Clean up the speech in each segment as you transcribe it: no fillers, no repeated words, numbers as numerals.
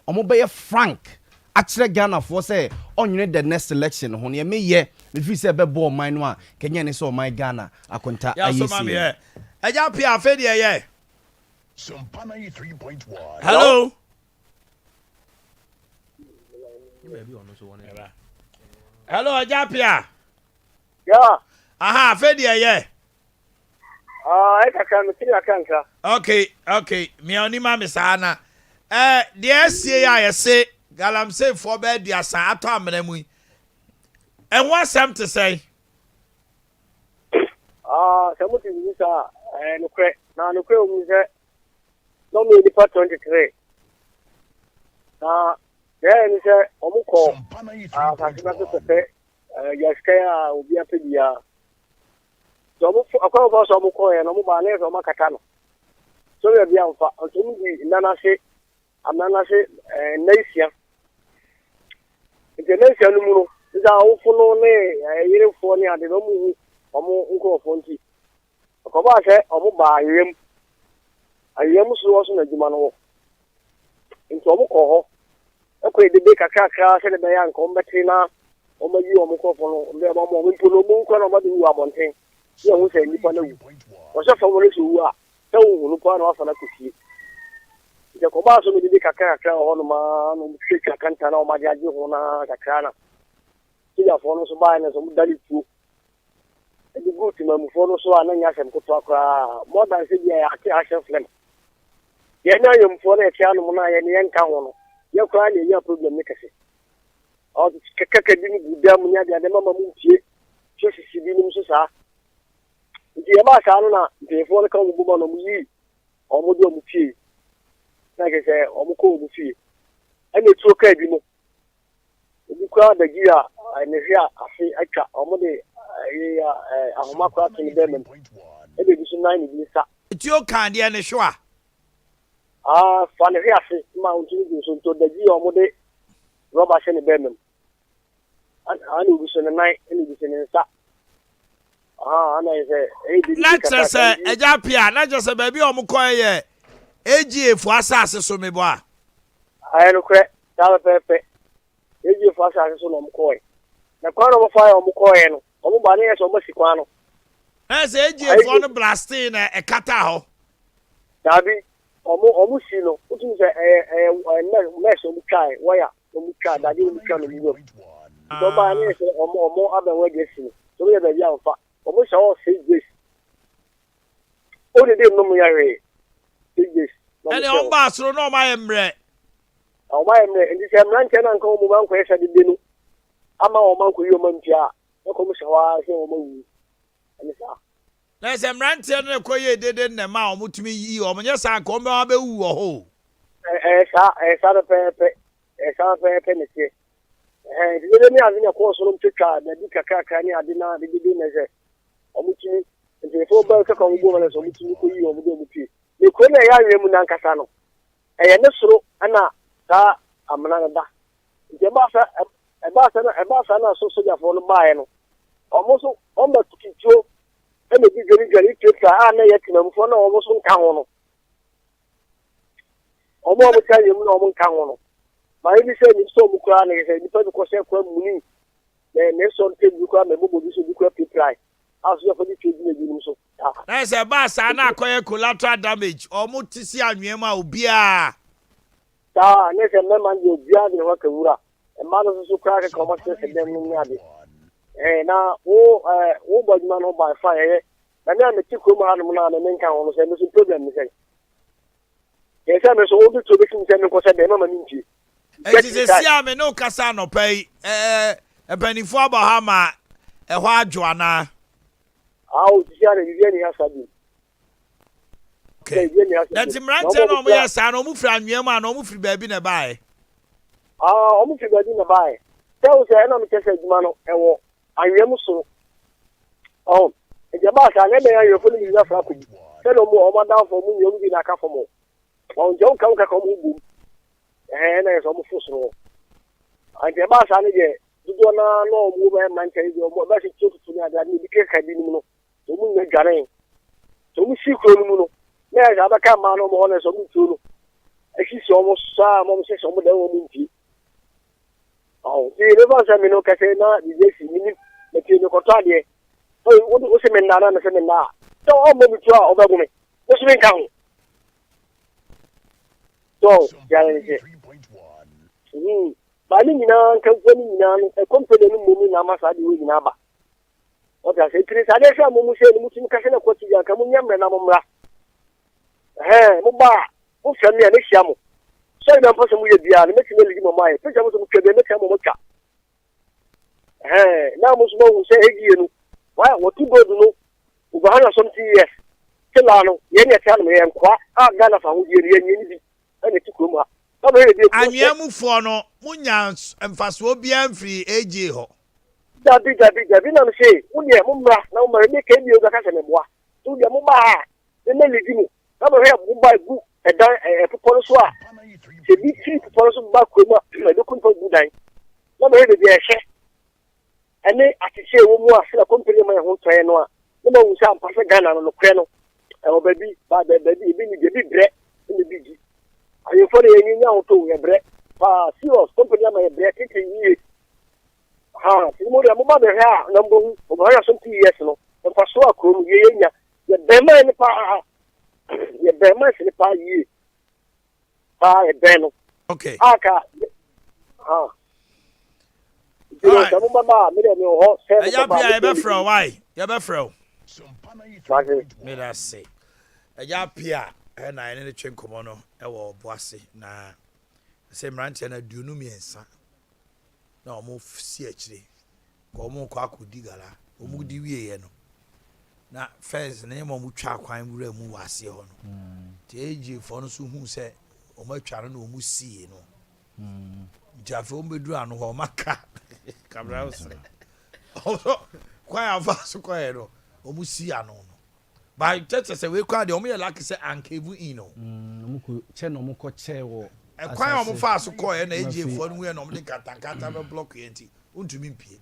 omo be frank actually Ghana for say on the next election ho ne me ye me fi say be bo man no a Kenya ne so man Ghana akonta ayesi Adea Akye Abia de ye Sompa 93.1 hello hello Adea Akye Yeah. aha fe de ye I can see a canker. okay me oni ma me sa na de asie ya yese galamsey for be dia sa ato amena mu and what sam to say Somebody is no crack. Now, no crack was no maybe for 23. There is a Omuko. Yaskaya will be a pedia. So, a call of us Omuko and Omubane or Macatano. So, we are the Nanase, and Nanase, Nasia. It's a nation is our awful name, uniform, and the Romu. Omo unko fonti akoba se omo ba ayem so wo so na djuma no nti omo ko ho ekwe de be kakaka se de be ya nko mbeti na omo yi omo ko fo no mbe omo mpolo mu nko na omo de wu abonten ye hu se nipa na wu wo se fo wo le so wu a se wu no pa na afa na kufie nti akoba so me de kakaka ho no ma no mtwe kakanta na omo de age ho na kakaka na ti ya fo no so ba na so dali tu the good to my phone so and yasem ko to more than say ya action film ye na yem phone e tia no na ye ne nka ho no ye kwa ne ya problem ne kase o keke di ni guda mu nya de mama mu tie so sisi bi nim so sa ndi e ba sa no na de phone ka mu bu no mu yi o mu do mu tie na ke se o mu ko mu tie ene tu ka bi mo obi kwa da gia ne hia afi atwa o mu de ahoma kwa to be mem e be bisu 9 bi sa ti o kan de ne hwa fa ne hia se ma unti ni so to da gi o mo de roba she ne be mem ani bisu ne 9 ani bisu ne sa ana ise e bi let's say Adea Akye na just say baby o mo ko ye AGA fu asase so me bo a ayi no kre ta pepe AGA fu asase so no mo ko na kwa no mo fa o mo ko ye no omo ba ne so mo sikwa no say AGA fu no blasting na e kata ho dabi omo si no utu se na so mo kai waya omo ka da di omo ka no mo do ba ne se omo aben we gesi so ye ba ya mfa omo sha o 6 days o de no mo ya re 6 days ele on ba soro no ma yemre o ma yemre ndi se mran che na nka omo ban ko yesa de no ama o man ko yo man pia e ko mo sha wa se o mo wu ani sa na se mran che no ko ye dede na ma o mutumi yi o nya sa ko me wa be wu o ho sa de pepe ne se de me azina ko so no twa na di kakaka ni ade na de na se o mutumi nti fo ba ka ko mo na so mutumi ko yi o mo do muti ni ko na ya yemu na nkasa no ne soro ana ta amana na da nti ba sa na so ja fo no bae no omo so on ba tukituo e me di gari twa na ya tinam fo na omo so nka ho no omo ta yemu na omo nka ho no ma ibi se ni so mu kra na se ni pa ko se kwa muni ne so nte bi kwa me bobo bi so bi kwa piprai aso ya fo di twa bi ni so na se ba sa na akoye collateral damage omo tisi anwem a obia ta ne se me man di obia de wa kawura e ma no so kra ka ko se dem ni ade na wo bojuma no by fire na me ti ko ma no na me nka ho no se me so problem ni se ye se me so wo bi to bi kin se me ko se de ma ni nti e ti se sia me no kasa no pai epanifo abahama e ho adwo ana aw ti sia ne bi ni hasabi okay that mrante no mo ya sa no mo firi anwem a no mo firi baabi na bae omo firi baabi na bae tell say na me kese djuma no e wo anwem so e ba ka ne be ya yo fo ni ya fra ko se no mo o ma da fo mu nyom bi na ka fo mo on je ka ko mu bu na so mo fo so anje ba sa ne je dudo na no mu be man kai jo mo ba si tutu ni ada ni bi ke ka bi ni no to mu ne garen to mu si ko ni mu no na ya ba ka ma no mo na so mu tu no She's almost some says some of them will be. Oh, see, the ones I mean, okay, now, this minute, the Kino Cotadia. Oh, what was a man and a seminar? So, all moving to our over me. What's the count? So, Gallagher. 3.1. But in a company moving Namasa in Abba. What I say, Chris, I guess I'm almost saying, Muslim Casino Cotia, Camunia, and Amumra. Eh, Muba, who sent me an issue. So I'm possible with the other, making a little mind. Think I was to the next Mocha. Eh, now most more will say, you why, what you go to know? Uganda something, yes. Tilano, Yenya tell me, and quite, Ghana for who you and it took him up. Anyamu for no, Munyans and Faswobian free AJ ho. Dabi, I'm saying, Munya Mumra, no more make any other Casanebois. To the Mumba, the Melody, never have Mumbai book, a proposal. The big three proposals back with my looking for good day. Never had a share. And then I say, Mumu, a company my home train. No one will sound perfect gun on the cradle. Oh, baby, but the baby, the big bread in the big. Are you for the young to your bread? Serious company, my bread, taking years. Ha, Simona, mother, number of something years, no, and for so a crew, the Bema in the power, the Bema in the power year. Ah, Ben. Okay. Aka. Ah. Ayapia, Ebefro, why? Yabefro. Let us say. Ayapia, and I need to change Comono, Ewo Boise, na same ranch and a dunumi and son. No, move CHD. Como Quaku Digala, Umudi Vieno. Na first name of Mucha Quine Remu Wasi on. TAG Fonosu who said, Omo Charan Umusi, no. Jaffo Bedran or Maka. Cabras. Also, quite a vast square, Omusiano. By churches, we call the Omia like I said, and Kevu Ino. Cheno Moko Chewo. A quite of fast coin and AJ for we are normally Catacata block anti. Untumimpi.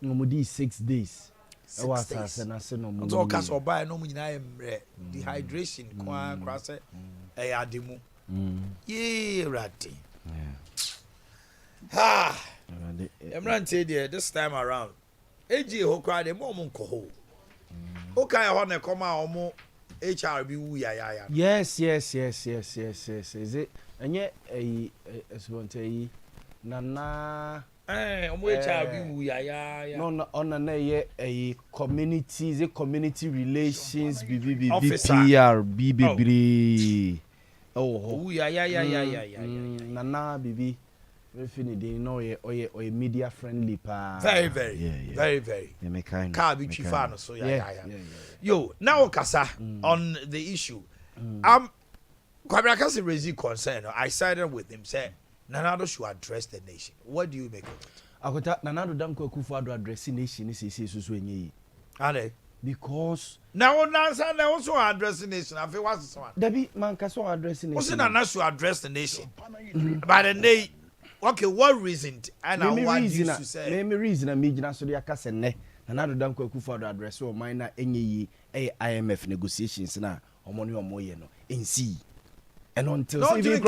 No more 6 days. 6 days. And I said no more. So cast or buy no more dehydration, qua cross it. A adimu. Yea, ratty. Ha! I'm running there this time around. AJ who cried a moment coho. Okay, I want to come out more HRB. Yes. Is it? And yet, a spontaneous Nana. HRB. No, on a community relations, Officer. BBB. Oh, yeah. Nana, BB. Definitely, no, or a media friendly pa. Very. Car be chifano, so yeah. Yo, now Kasa on the issue. Kwabrakasi raised concern. I sided with him. Said Nanado should address the nation. What do you make of it? Akota Nanado Damko Kufuado addressing nation is a Are because now Nansa also addressing nation. I feel what's one. Debbie Mancaso addressing nation. What's Nana should address the nation? By the day. Okay, what reason? And what reason to say? Maybe reason I mean so the akasene. Nanado Damko Kufuado address or minor any IMF negotiations na omoni omoye no nsi. And until Debbie,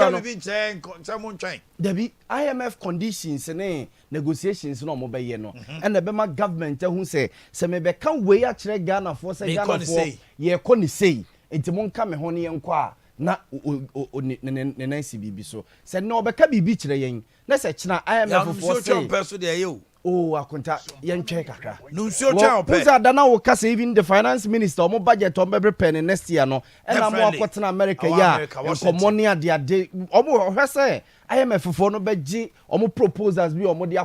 IMF conditions and negotiations no more by no. And the Bema government who say, maybe can't wait at Ghana for say Ghana for ye conny say, it's mon come honey and qua, not Nancy Bibi so. Said no, but can be beach laying. Let's say IMF for some person there you. Oh, I contact young checker. No, sure, Dana Cassa, even the finance minister, more budget on every penny next year, no, and I'm more cotton America, yeah, Comonia, dear day, almost say, IMF for no bed, almost proposals be or more the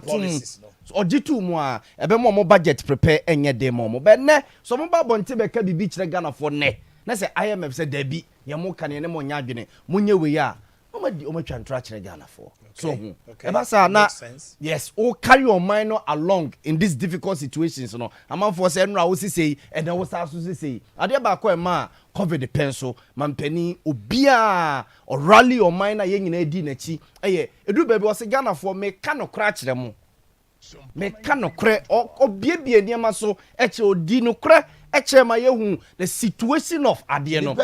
policies, or G2 more, a bit more budget prepare and yet de momo, but ne, some about Bontibe can be beach the Ghana for ne. Let's say IMF said Debbie, Yamokan and Monyagine, Munye we are. Much and trash Ghana for. So, yes, oh, carry your mind along in these difficult situations. No, I'm on for saying, I was say, and I was also say, Adea Akye Abia cover the pencil, man penny, obia, or rally your mind a young in a dinechi. Eh, it do baby was a Ghana for me, cannot crash them. Me cannot crack or baby and yamaso, echo dino crack, Echema yehu the situation of Adea no.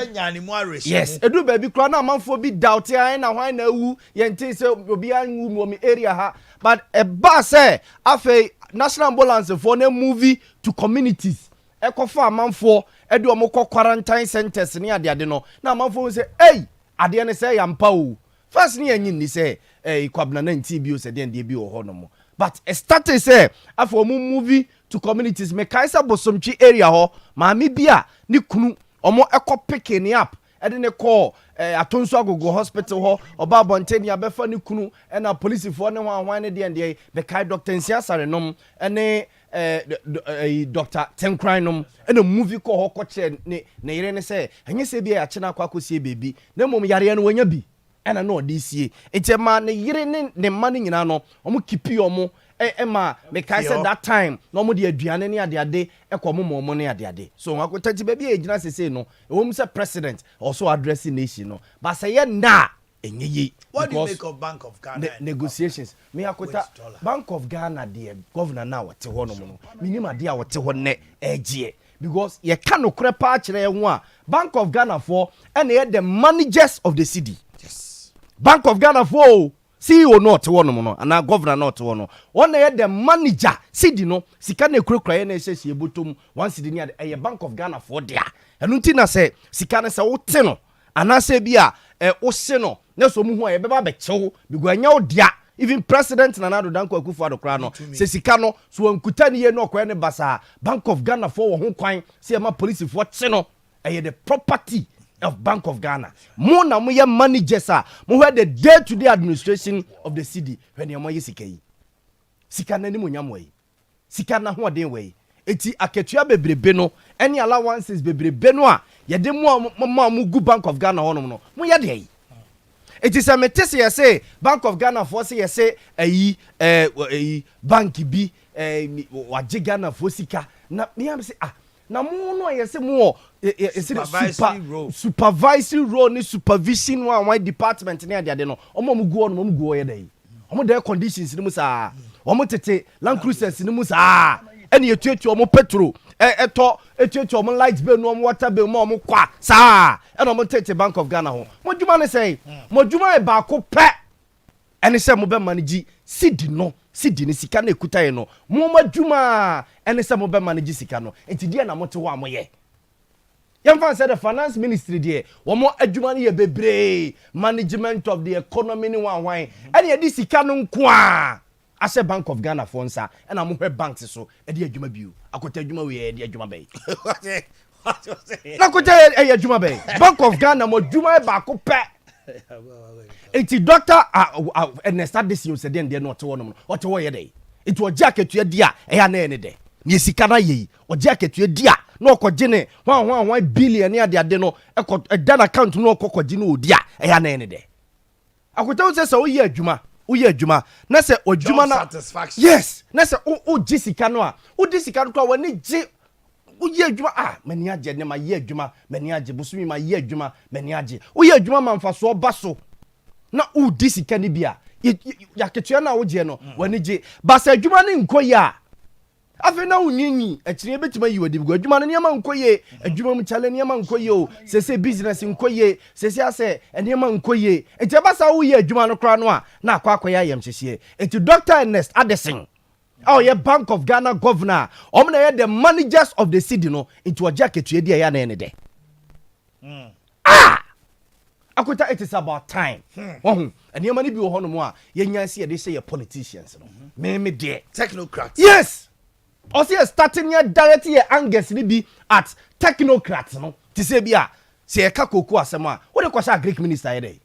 Yes, edu baby kra na amanfo bi doubt ya na hwan na wu yente se obi anwu mo mi area ha but e ba say afa national ambulance for na movie to communities ekofa amanfo edu omko quarantine centers ni ade no na amanfo say hey Adea ne say yampa o first ni anyin ni say kwabna 19 bi o se de bi o ho no mo but a started say after movie to communities me kaisa bosomchi area ho maami bia ni kunu omo eko picking up e de ne call atonso agogo hospital ho oba bonteni abefa ni kunu e na police fo ne hwan ne de the kai doctor nsiasare nom ene Dr. Tenkran nom ene movie call ho koche ne yire ne say enye se bia ya chena kwa kosie baby na mom yare no wanya bi ena no disie etema ne yire ne mane nyina no omo kipi omo ma me kai said that time no mo de aduane ne ade ekomo ne ade so akotati baby ejina sese no ewom say president also addressing nation no but say na enyeyi. What do you make of Bank of Ghana negotiations me akota Bank of Ghana de governor na wote ho no no minima de a wote ho ne egie because ye ka no kre pa kire ho a Bank of Ghana for and the managers of the city. Bank of Ghana for CEO not one no and our governor not one. One the manager city no sika na ekura na ehye ebotom one city near the Bank of Ghana for there. Enu ntina say sika na say wote no anase bia wo se no na so mu hu a beba be chew bigu anya wo dia even president Nana Danko Akufo-Addo kra no se sika no so ankuta ne ye no okwa ne basa Bank of Ghana for wo ho kwan se ma police for che no the property of Bank of Ghana. Mo na mo ye managers a mo head the day-to-day administration of the city when ye mo ye sika yi. Sika na ni mo nyam we. Sika na ho den we. Eti aketua bebrebe no any allowances bebrebe no a ye de mo gu Bank of Ghana hono no. Mo ye de yi. Eti se metese ye say Bank of Ghana for say ye say bank bi waje Ghana for sika na me am say na mo no yesi mo supervisory role ni supervision one department ni ade no omo mu gu ye dey omo dey conditions ni mu sa omo tete land cruisers ni mu sa ene etuetu omo petrol etuetu omo light bill no omo water bill mo omo kwa sa ene omo tete Bank of Ghana ho mo djuma ne say mo djuma e ba ko pe ene se mo be manage sidi ni sika na ekuta ye no mo madwuma ene se mo be manage sika no enti dia na mote ho amoye yemfa say the finance ministry there wo mo adwuma ne ye bebre management of the economy ni wan ene ye di sika no nko a ase Bank of Ghana for nsa ena mo hwe banks so e di adwuma biu akota adwuma we e di adwuma bay na akota e adwuma bay Bank of Ghana mo adwuma ba ko pe eti doctor and start this you said then not one what way day it was jacket to dia e ya na ene de ni sika na yi o jacket to dia na okogene 1 billion ne ade no e dan account no okogene odia e ya na ene de akota say so uye adwuma na say odwuma na yes na say o ji sika no a o di sika no kwa wani ji uye adwuma mani age ne ma ye adwuma mani age busumi ma ye adwuma mani age uye adwuma manfa so baso na u disika ni bia ya ketua na wo je no wani je basa adwuma ni nkoye a afi na unyinyi akire betima yi wadi bigo adwuma ni ma nkoye adwuma mu chale ni ma nkoye o sese business nkoye sese ase eni ma nkoye enti basa wo ye adwuma no kra no a na akwa yam hyehye enti Dr. Ernest Addison ye Bank of Ghana governor omna ye the managers of the city no into a jacket to dia ya na ene de Akuta, it is about time. And you money be a honor, ye nyancy, they say your politicians. Me dear technocrats. Yes. Also, starting your directly Angus be at technocrats. No, to say, Bia, say a Kakoko Asama. What was our Greek minister today?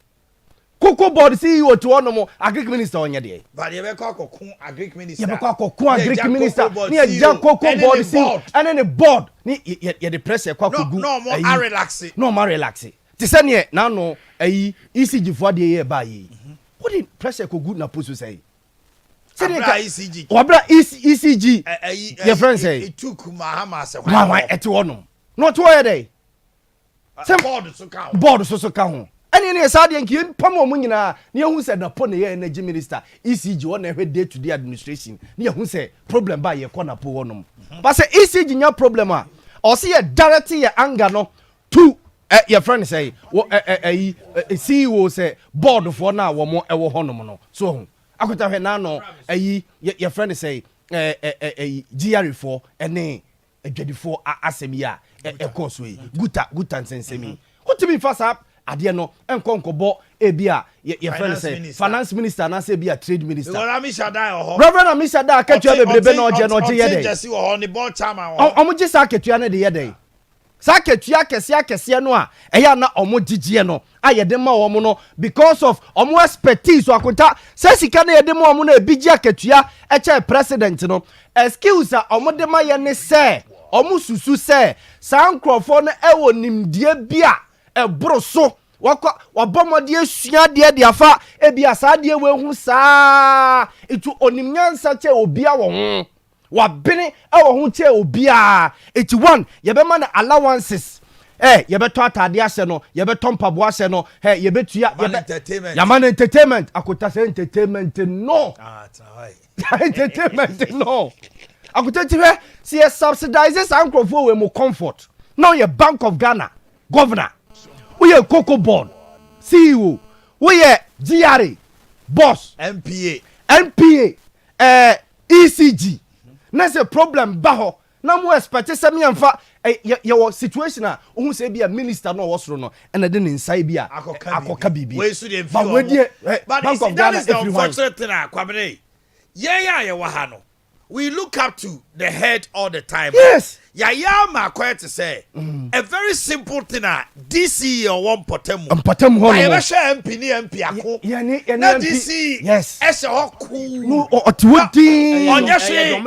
Cocoa board CEO to honor a Greek minister on your day. But you have a Greek minister. You have a Greek minister. Near Cocoa board CEO and then a board. You're the press. No more relaxing. No more relaxing. Tisanye na no ECG for the year by ye. What did pressure ko good na post say? ECG. Wabra ECG. Your friend say it took Mahama say why et wono. Not why dey. Board so ka. Any ne sad yanki pamo mu nyina ne hu say na pon ye energy minister ECG won na day to day administration. Ne hu say problem ba ye ko na po wono. But say ECG nya problem a or see a direct your anger no to your friend say CEO say board for now wo mo ewo honom no so akota hwe na no your friend say GR4 ene adwadifo asemi a course we guta nsensemi what me fast up ade no enkonkobo ebia your friend say finance minister na say ebia trade minister Reverend Amishada Akye bebrebe na oje yede omo sa aketua na de yede sa aketua kese no a eya na omo gigie no ayede ma omo no because of omo expertise akonta say sika na yede ma omo na ebigi aketua eche president no excuse omo de ma ye ne say omo susu say sankrofo no ewo nimdie bia ebro so wabomode asua de afa ebia saa de we hu saa etu onimnyansa che obia wo ho wabene ewo ho che obia eti one yebema na allowances yebeto atade ase no yebeto mpabo ase no yebetua yaman entertainment akota se entertainment no entertainment no akota tiwe see subsidizes ankrofo we mo comfort now your Bank of Ghana governor we are Cocoa Board, CEO, we are GRA, boss, MPA, ECG. That's a problem, Baho. Now, more expect me and your situation. Who say be a minister no was no, and I didn't inside be a Kabibi. But that is the unfortunate thing, Kwabene. Yeah, Wahano. We look up to the head all the time. Yes. Ma quite to say a very simple thing. DC or one potemu. I ever share MP ako. Na DC. Yes. Ese cool. No, otuti. On your share.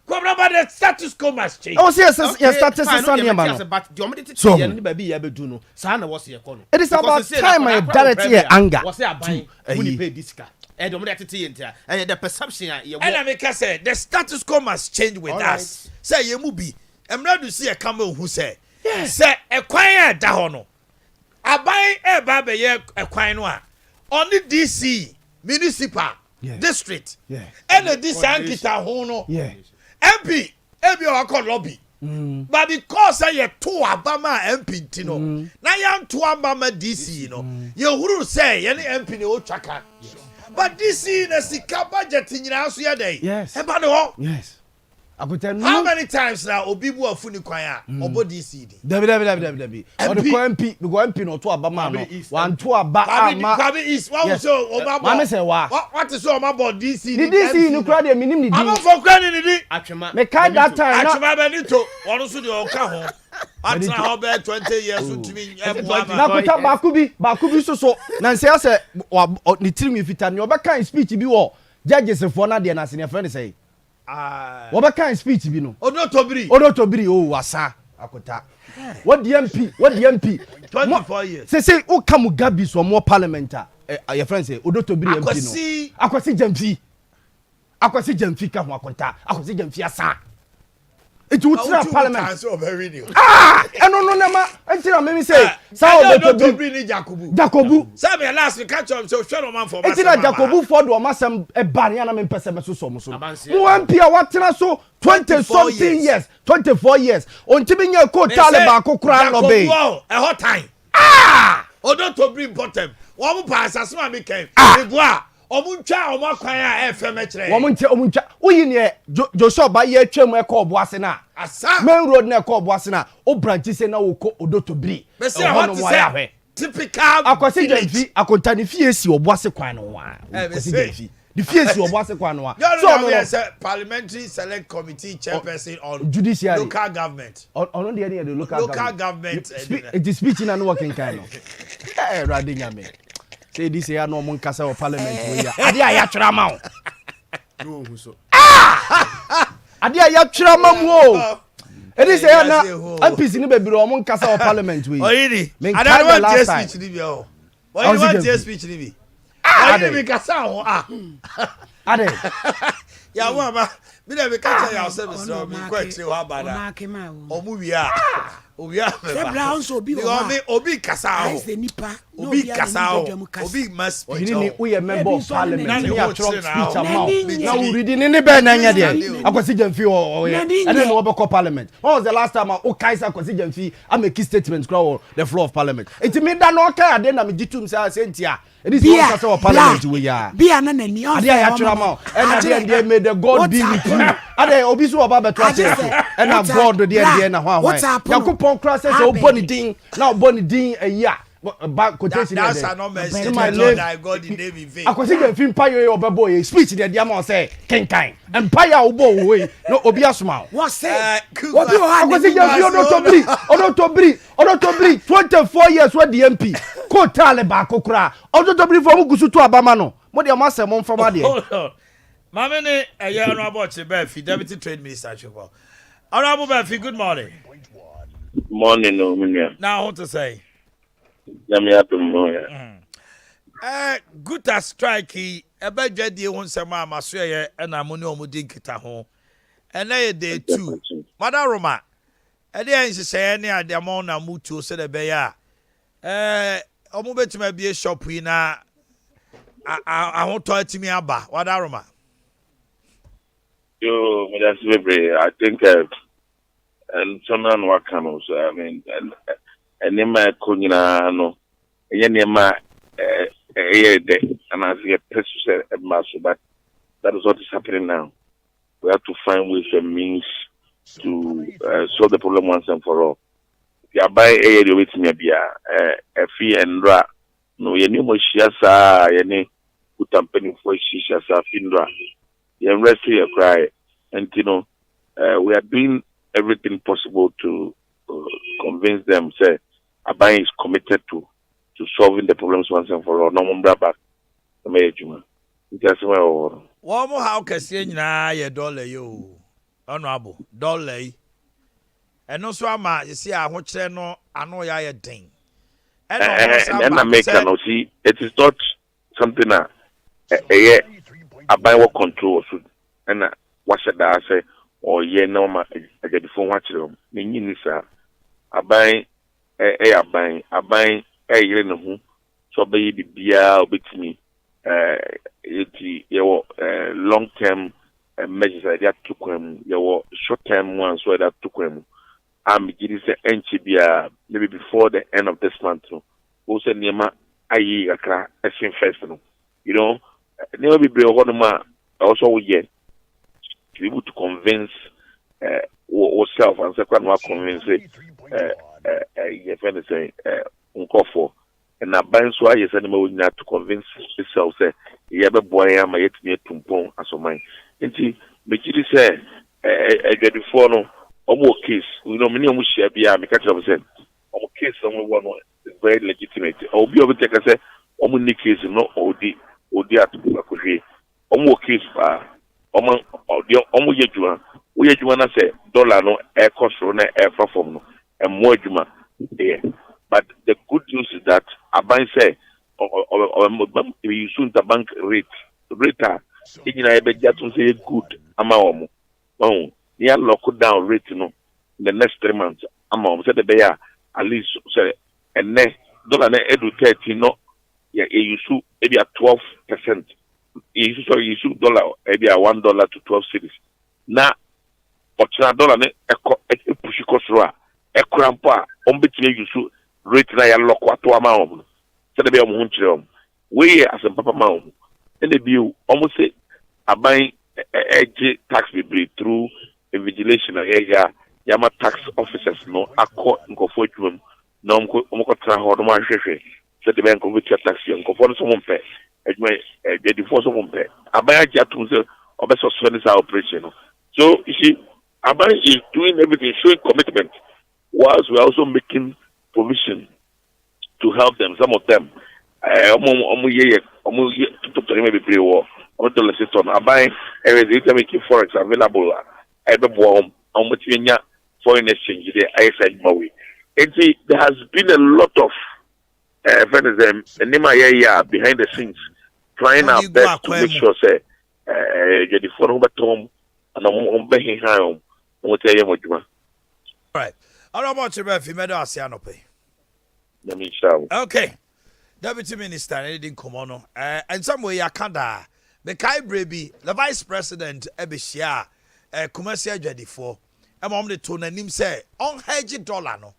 The status quo must change. Oh, yes, status is on your man. But the omidity so baby ever do no. Sana was your corner. It is about time I direct anger. Was there buying money pay this car? And the perception and I make us say the status quo must change with us. Say you mubi. I'm ready to see a camel who say say a choir dahono. I buy a baby a choir noir. Only DC municipal district. And a DC Ankita hono. MP I call lobby. But because I had 2 Obama MP tino. Now you have 2 Obama DC you who say any MP no chaka. But this is a sika budget in your house day. Yes. Yes. I could tell how many times now Obibu of Funikwaya or body CD? Debbie. Or the MP, the MP no to Obama, 1 to Obama. Probably is one so Obama. Say what is all about DC? The DC no crowd, minimum. I'm for credit. Me kind that time. Actually, Benito, one of the Okaho. That's how bad 20 years to me. Nakuta bakubi so na say say ni tiri mi fita ni obeka speech bi wo judges for na de na senior friend say obeka speech bi no odotobiri o wasa akota what the MP 24 years say o kamu gabi so more parliament your friend say odotobiri MP no akwasi jamfi ka ho akota akwasi jamfi asa it would try parliament. No, nema. Until me say, Jacobu. Sabe last we catch up so show no man for. Until Jacobu for do masem e ban ya na me pese me so so. Mo ampia watena so 20 something years, 24 years. Ontimi nya ko tale ba ko kura no be. A hot time. Odo to bring bottom. Wo mo pa asase ma me kan. E boa. Omuntwa omakwan a FM kire. Omuntwa. Uyi ne Joshua ba ye twam e ko oboase na. Asa. Main road na ko oboase na. O branch se na wo ko odotobiri. Me say what is say? Typical. Akwasi jamfi akontani fie si oboase kwan no wa. Akwasi jamfi. The fie si oboase kwan no wa. So no parliamentary select committee chairperson on judiciary local government. On the area the local government. It is speech na no working kind no. Eh rade nyame. Say this year no mon kasa o parliament we ya. Adea ya twra ma o. No hu so. Adea ya twra ma mu o. Edi say na MPs ni bebiri o mon kasa o parliament we. Oyini. Adea want speech ni bi o. Oyini want speech ni bi. Oyini bi kasa o Ade. Ya wa ba. Mi na be kasa ya o se bi so mi kwetire wa bada. O mu wi a. Brown so be obi kasa obi kasa obi must speak. Ohini we a member of parliament ni a Trump speech amount. Now we reading any be na nya there. Akwasi Jamfi o and then we be parliament. When was the last time o Kaisa Akwasi Jamfi I make statements crowd the floor of parliament. It me da no ka ade na me gitum say sentia. It is one kasa of parliament we ya. Bia na nani on. Ade ya twira ma. And ade made the God be with you. Ade obi so oba beto say. And na God there na hwan. Yakupon cross say o boni din. Now boni din a year. That's not message. My Lord, I got the name in vain. Akwasi Jamfi empire oboboy speech there dia ma say kenkan. Empire obo we no obi asuma. What say? Obi Akwasi Jamfi odotobri 24 years with the MP. Ko tale ba kokura. Odotobri for mugusu to abama no. Mo de ma say mo mfama de. Hold on. Mama ne eye honorable Chibefi, Deputy Trade Minister Chukwu. Honorable Befi, good morning. Good morning, Omanhene. Now what to say? Good as strike ebe dwadi ho nsem amaso ye na mo ne omudi nkita ho ene day 2 Mother Roma ede ensese ne ademo na mutu se de be ya omo betima bie shop yi na ahoto atimi aba Mother Roma. Yo, that's very. I think and someone what kind of I mean and nema kunyina no yenema day and as get pressure but that is what is happening now. We have to find ways and means to solve the problem once and for all. Ya buy a with me bia a fee and ra no yeni mo shiasa yeni utampeni for shisha sa finra yen rest here cry and you know we are doing everything possible to convince them say Abai is committed to solving the problems once and for all. No more back. Just well. One more how can see na ye dollar you honorable dollar. And also ama you see I want no I know ya ye ding. And I make no see it is not something that Abai will control and what should I say or ye no ma I get the phone watch them. Meaning sir Abai aban yire ne ho so be bibia obetimi long term measures that to kwam short term ones so that to kwam am gidi say enchi bia maybe before the end of this month no wo say niema ayi akra esin first no you know niema bibre ho no ma also we get to be able to convince yourself and second one convince you friend say unkofo and na ban so aye say na we need to convince yourself say ye be boy am yetimi tumpon asoman nti mekiri say before no omo case we know many omo share bia me catch up say omo case omo one is very legitimate obi obi take say omo ni case no odi at akwe omo case pa omo yejuma we yejuma na say dollar no e cost na e perform no and more juma there. But the good news is that Aban say we soon the bank rate in say good amount. Oh, near lock down rate no the next 3 months amount said the bear at least say and ne dollar edu 30 no yeah you sue maybe at 12%. You sue dollar maybe at $1 to 12 cities. Now but dollar ne push cost ekrampa ombetime yusu rate na ya lokwa to amount se de be omo hunchire we as papa ma omo and be omo say aban tax be through invigilation area yama tax officers no akọ nkofo adwum na omo ko tra ho no ma hwehwe se de be nkofo tax nkofo no so mo mpe adwuma de force mo mpe aban aja to say obeso suspend this operation no so you see aban is doing everything showing commitment whilst we're also making provision to help them. Some of them, forex available. Foreign exchange. There has been a lot of behind the scenes trying our best to make sure say the phone home and right. Honorable Chief Medo Asianope. Okay. Deputy Minister, anything come on. And some way, Yakanda, Bekai Brebi, the Vice President, Ebishia, commercial jadi for. I'm on the tone and him say, on hedge dollar no.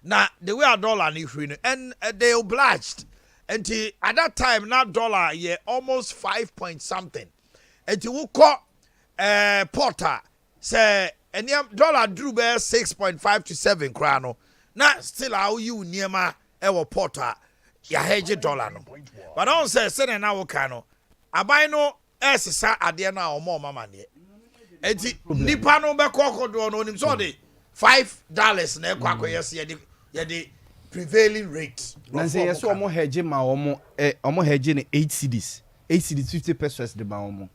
Now, the way a dollar ni and they obliged. And at that time, now dollar, yeah, almost 5 point something. And you call Porter, say, and dollar drew bear 6.5 to 7 crown. Now, still, how you near my Porter, ya hedge dollar no. But don't say, send an hour cano. I buy no SSR at the end or more, mamma. And Nipano Bakoko do on him, so the $5 ne kwako yes, ye the prevailing rate. Nancy, yes, omo hedge ma omo hedge in 8 cedis. 8 cedis 50 pesos de ba omo.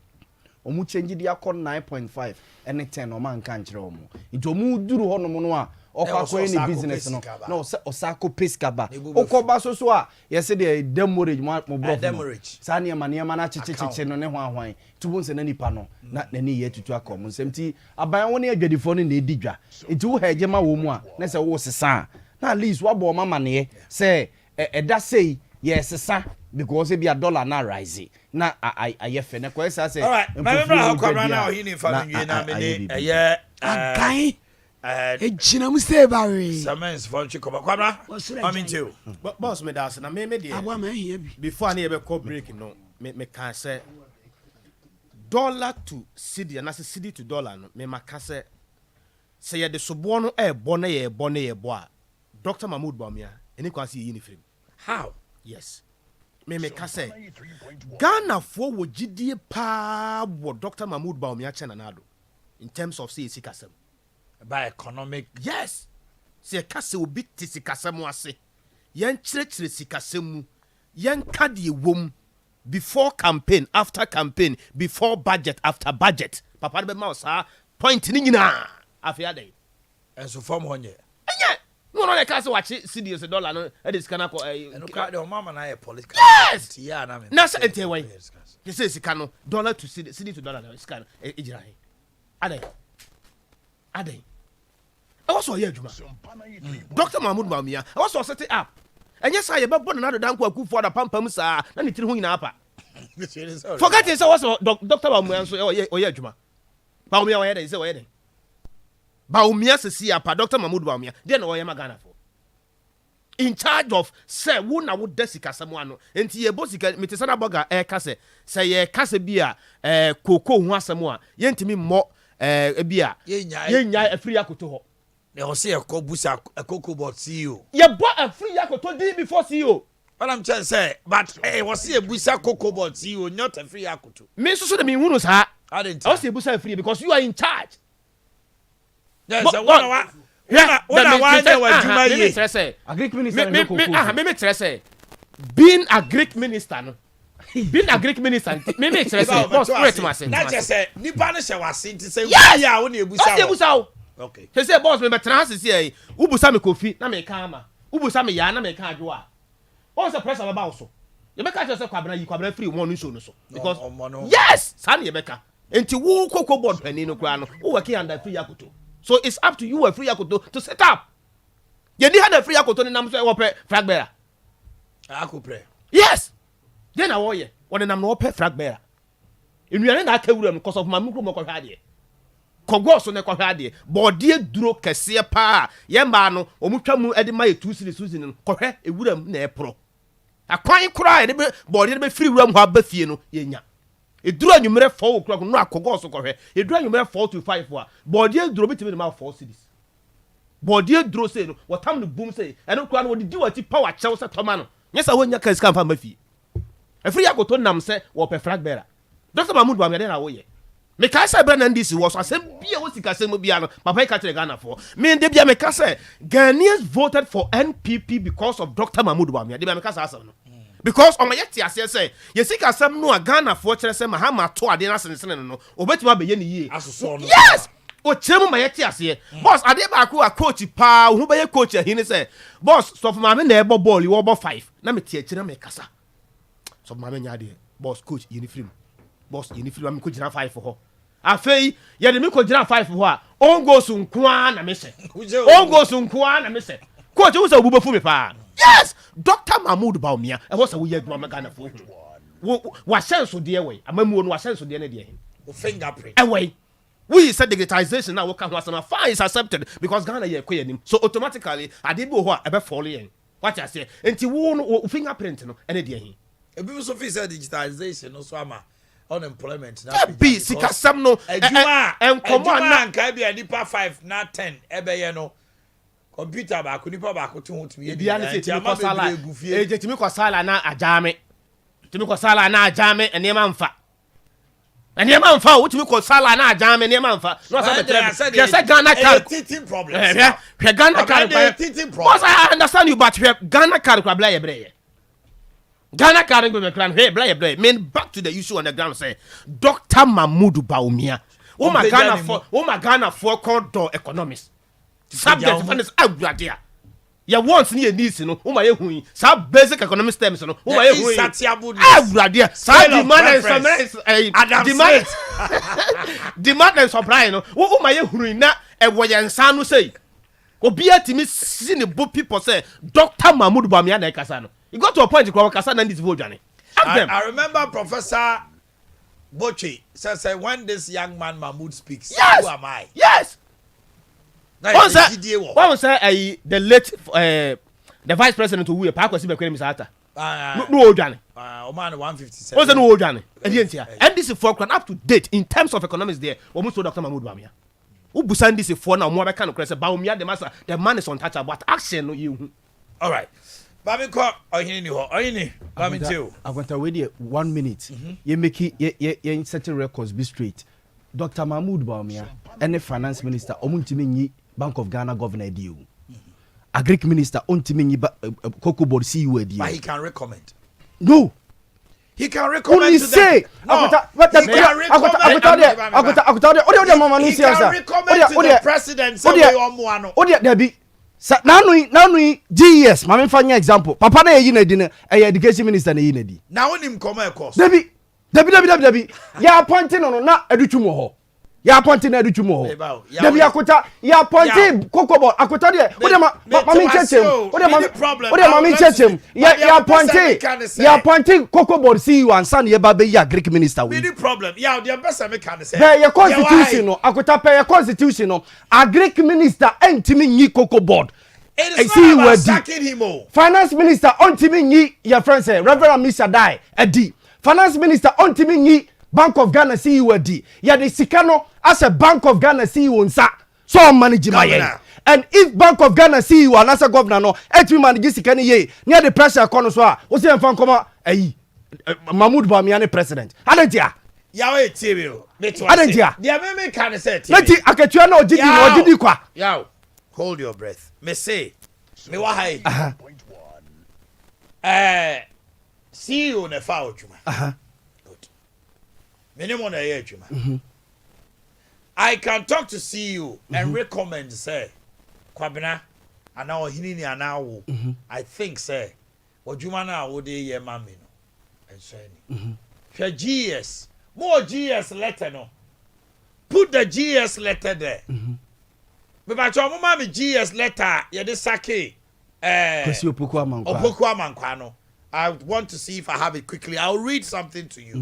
Omo change the akọ 9.5 and 10 omo anka nkyere omo. Nti omo duru ho no no a okwa any business no. No, osako pescaba. Okoba so a yes the demorage mo bro. Demorage. Sa ne ma na checheche no ne ho ahwan. Tubu nse na nipa no na ni ye tutu akom nsem aban wo ne adwadifo no na edidwa. Nti wo hedge ma wo mu a na se wo sesa na at least wabo mama ne say eda say yes sesa because be a dollar na rise na ayefe ne ko say all right my member how come now he ni fa nwie na me ne akai ejina mu say bare samens for chikoba kwabra I'm into boss me das na me dey abo ma hia bi before na be call break no me can say dollar to cedi na cedi to dollar no me maka say ye de sobo no ebo na ye ebo a Dr. Mahmoud Bawumia any kwasi yi ni frame how yes me ka say Ghana for wo gidie pa wo Dr. Mahmoud Bawumia chena nado in terms of say sikasem by economic yes say kase obi tisikasem ase yen chire sikasem mu yen kade wom before campaign after campaign before budget after budget papa be ma sa point ni nyina afia dey enso form honye no no like say watch cedi dollar no e dey scan ko no ka de mama na political yes yeah na me na say ente wen you say sika no dollar to cedi to dollar scan e jira he adai I was so here juma Dr. Mahmoud Bawumia I was so set it up and yes I be born na do dan kwa for da pampam sa na ni tiri ho nyina apa forget it say was Dr. Bawumia so o juma Bawumia o ye dey say o ye dey Bawumia sisi apa Dr. Mahmoud Bawumia dey na o ye magana for in charge of say wo na wo desika samu ano enti ye bosika metesana boga e ka say ye ka say bia koko hu asamu a ye ntimi mo bia ye nya afiri akoto ho they will say a busa a cocoa bot CEO ye bought a free akoto day before CEO what I'm trying to say but was see a busa cocoa bot CEO not a free akoto me so de me hunu sa I didn't I was a busa free because you are in charge yes but, what Agric minister me say being a Greek minister no being a Greek minister me say boss wait ma say that just say nipa no she was to say yeah we na ebusa okay he say boss me betra se say ubusa me kofi na me kan ama ubusa me ya na me kan adwo a on say pressure baba so you make say kwabra free one so no so because yes san ye beka enti wo kokko board pani no kra no wo work under free akoto so it's up to you a free akoto to set up you need have free akoto ni nam so wo pe flag bearer akopre yes then na wo ye wo nam no pe flag bearer enuane na aka wuram because of mamukro mo kwhwa de kogwo so ne kwhwa de bode duro kese pa ye mba no omutwa mu ede ma ye 2 series no kwhwa ewuram na epro akwan kura ede bode de be free wuram ho abafie no ye nya eduru anwumere 4 o'clock no akogwo so kwhwa eduru anwumere 4 to 5 a bode duro bitimi ma 4 series bode duro say no watam no boom say eno kura no wodi wati power chew say toma no nyesa wonya ka sika mfa mafie afiri akoto nam say wo pe flag bearer Dr. Mahmoud Bawumia dey na wo ye me ka say brand ndc was asem bia wo sika sem bia no papa ka tire Ghana for me dey bia me ka say Ghanaians voted for NPP because of Dr. Mahmoud Bawumia dey bia me ka say asem no because on my yeti ase say ye sika sem no a Ghana for kire say mahama to ade na sensen no obetima be ye ni ye yes o chemu ma yeti ase boss ade ba ko a coach pa hu be ye coach ahini say boss so for ma me na e bo ball you bo 5 na me tie kire me kasa so ma me nya ade boss coach uniform boss uniform am ko jina 5 for ho afei ye de me ko gira 5 ho a on go so nkoa na me se on go so nkoa na me se coach wo se obubefu me pa yes Dr. Mahmood Bawumia e wo se wo ye adwuma Ghana fo wa senso de we amamuo no wa senso de ne de fingerprint away we said digitization now what can was fine is accepted because Ghana ye kwe nim so automatically ade bi ho a e be fall yen what I say enti wo no fingerprint no ene de hin e bi so fi said digitization no so ama unemployment na bi sikasam no enkomo na nka bi nipa 5 na 10 e be ye no computer ba ko nipa ba ko to hotumi ye bi ane se timi ko sala je timi ko sala na ajame timi ko sala na ajame enema mfa enema mfa wo timi ko sala na ajame enema mfa no say betre you say Ghana card teething problem we Ghana card because I understand you but we Ghana card kwa bla ye breye Ghana card go be plan hey bla ye breye mean back to the issue on the ground say Dr. Mahmood Bawumia o ma Ghana for corridor economics subject finance agradea ya wants ni needs no o ma ye hu sa basic economic terms no o ma ye hu agradea sa demand and supply no o ma ye hu na e wo ye nsan no say obi atimi si ne bo people say Dr. Mahmood Bawumia na kasa no you got to a point kwa kasa na this vote jane I remember Professor Boakye say when this young man Mahmood speaks yes, who am I yes one say the late the vice president who we pa kwesi bekwem misata no odwane Oman 157 one say no odwane and this is for up to date in terms of economics there almost Dr. Mahmood Bawumia who busan this for now mo be kan krese Bawumia the master the man is untouchable but action no you all right Bami ko ohini ni ho ohini Bami too agwanta we dey 1 minute ye make ye setting records be straight Dr. Mahmood Bawumia any finance minister omuntimi nyi Bank of Ghana governor deal. Agric minister ontimi nyi Cocoa Board CEO deal. But he can recommend. No. He can recommend only to say them. No. He can recommend to the president say we omuano. Odia debi. Nanu GS mama fanya example. Papa na yi na di na education minister na yi na di. Na wonim come e course. Debi. Ya appointing no na edutwumo ho. Ya appointing na edutwumo ho. Debi akota ya appointing Cocoa Board akota de. Mama chechem. Mama chechem. Ya appointing Cocoa Board CEO ansa na ye ba be ya Greek minister we. The problem. Ya the best me can say. Be your constitution no akota pe your constitution no a Greek minister entimi nyi Cocoa Board. It is not about sacking him all. Finance minister ontimi nyi your friend say Reverend Mr. Dai edi. Finance minister ontimi nyi Bank of Ghana CEO edi. Ya the sikano as a Bank of Ghana CEO nsa so manage my yen. And if Bank of Ghana CEO and as a governor no etimi manage sikani ye near the pressure kono so a wo se mfa nkoma Mahmood Bawumia ne president. Adentia Yawe tibio. Adentia Dia me can say Meti akatua na ogidi kwa. Yaw. Hold your breath. Me say me wa hai. CEO ne fa odwuma. Good. Me ne mo na ye adwuma. I can talk to CEO and recommend say Kwabena ana ohini ni ana wo. I think say odwuma na wo de ye ma me no. Ensani. Hwe GS. More GS letter no. Put the GS letter there. Me ba cho mo ma me GS letter ye de sake Kwesi Opoku Amankwa no. I want to see if I have it quickly. I'll read something to you.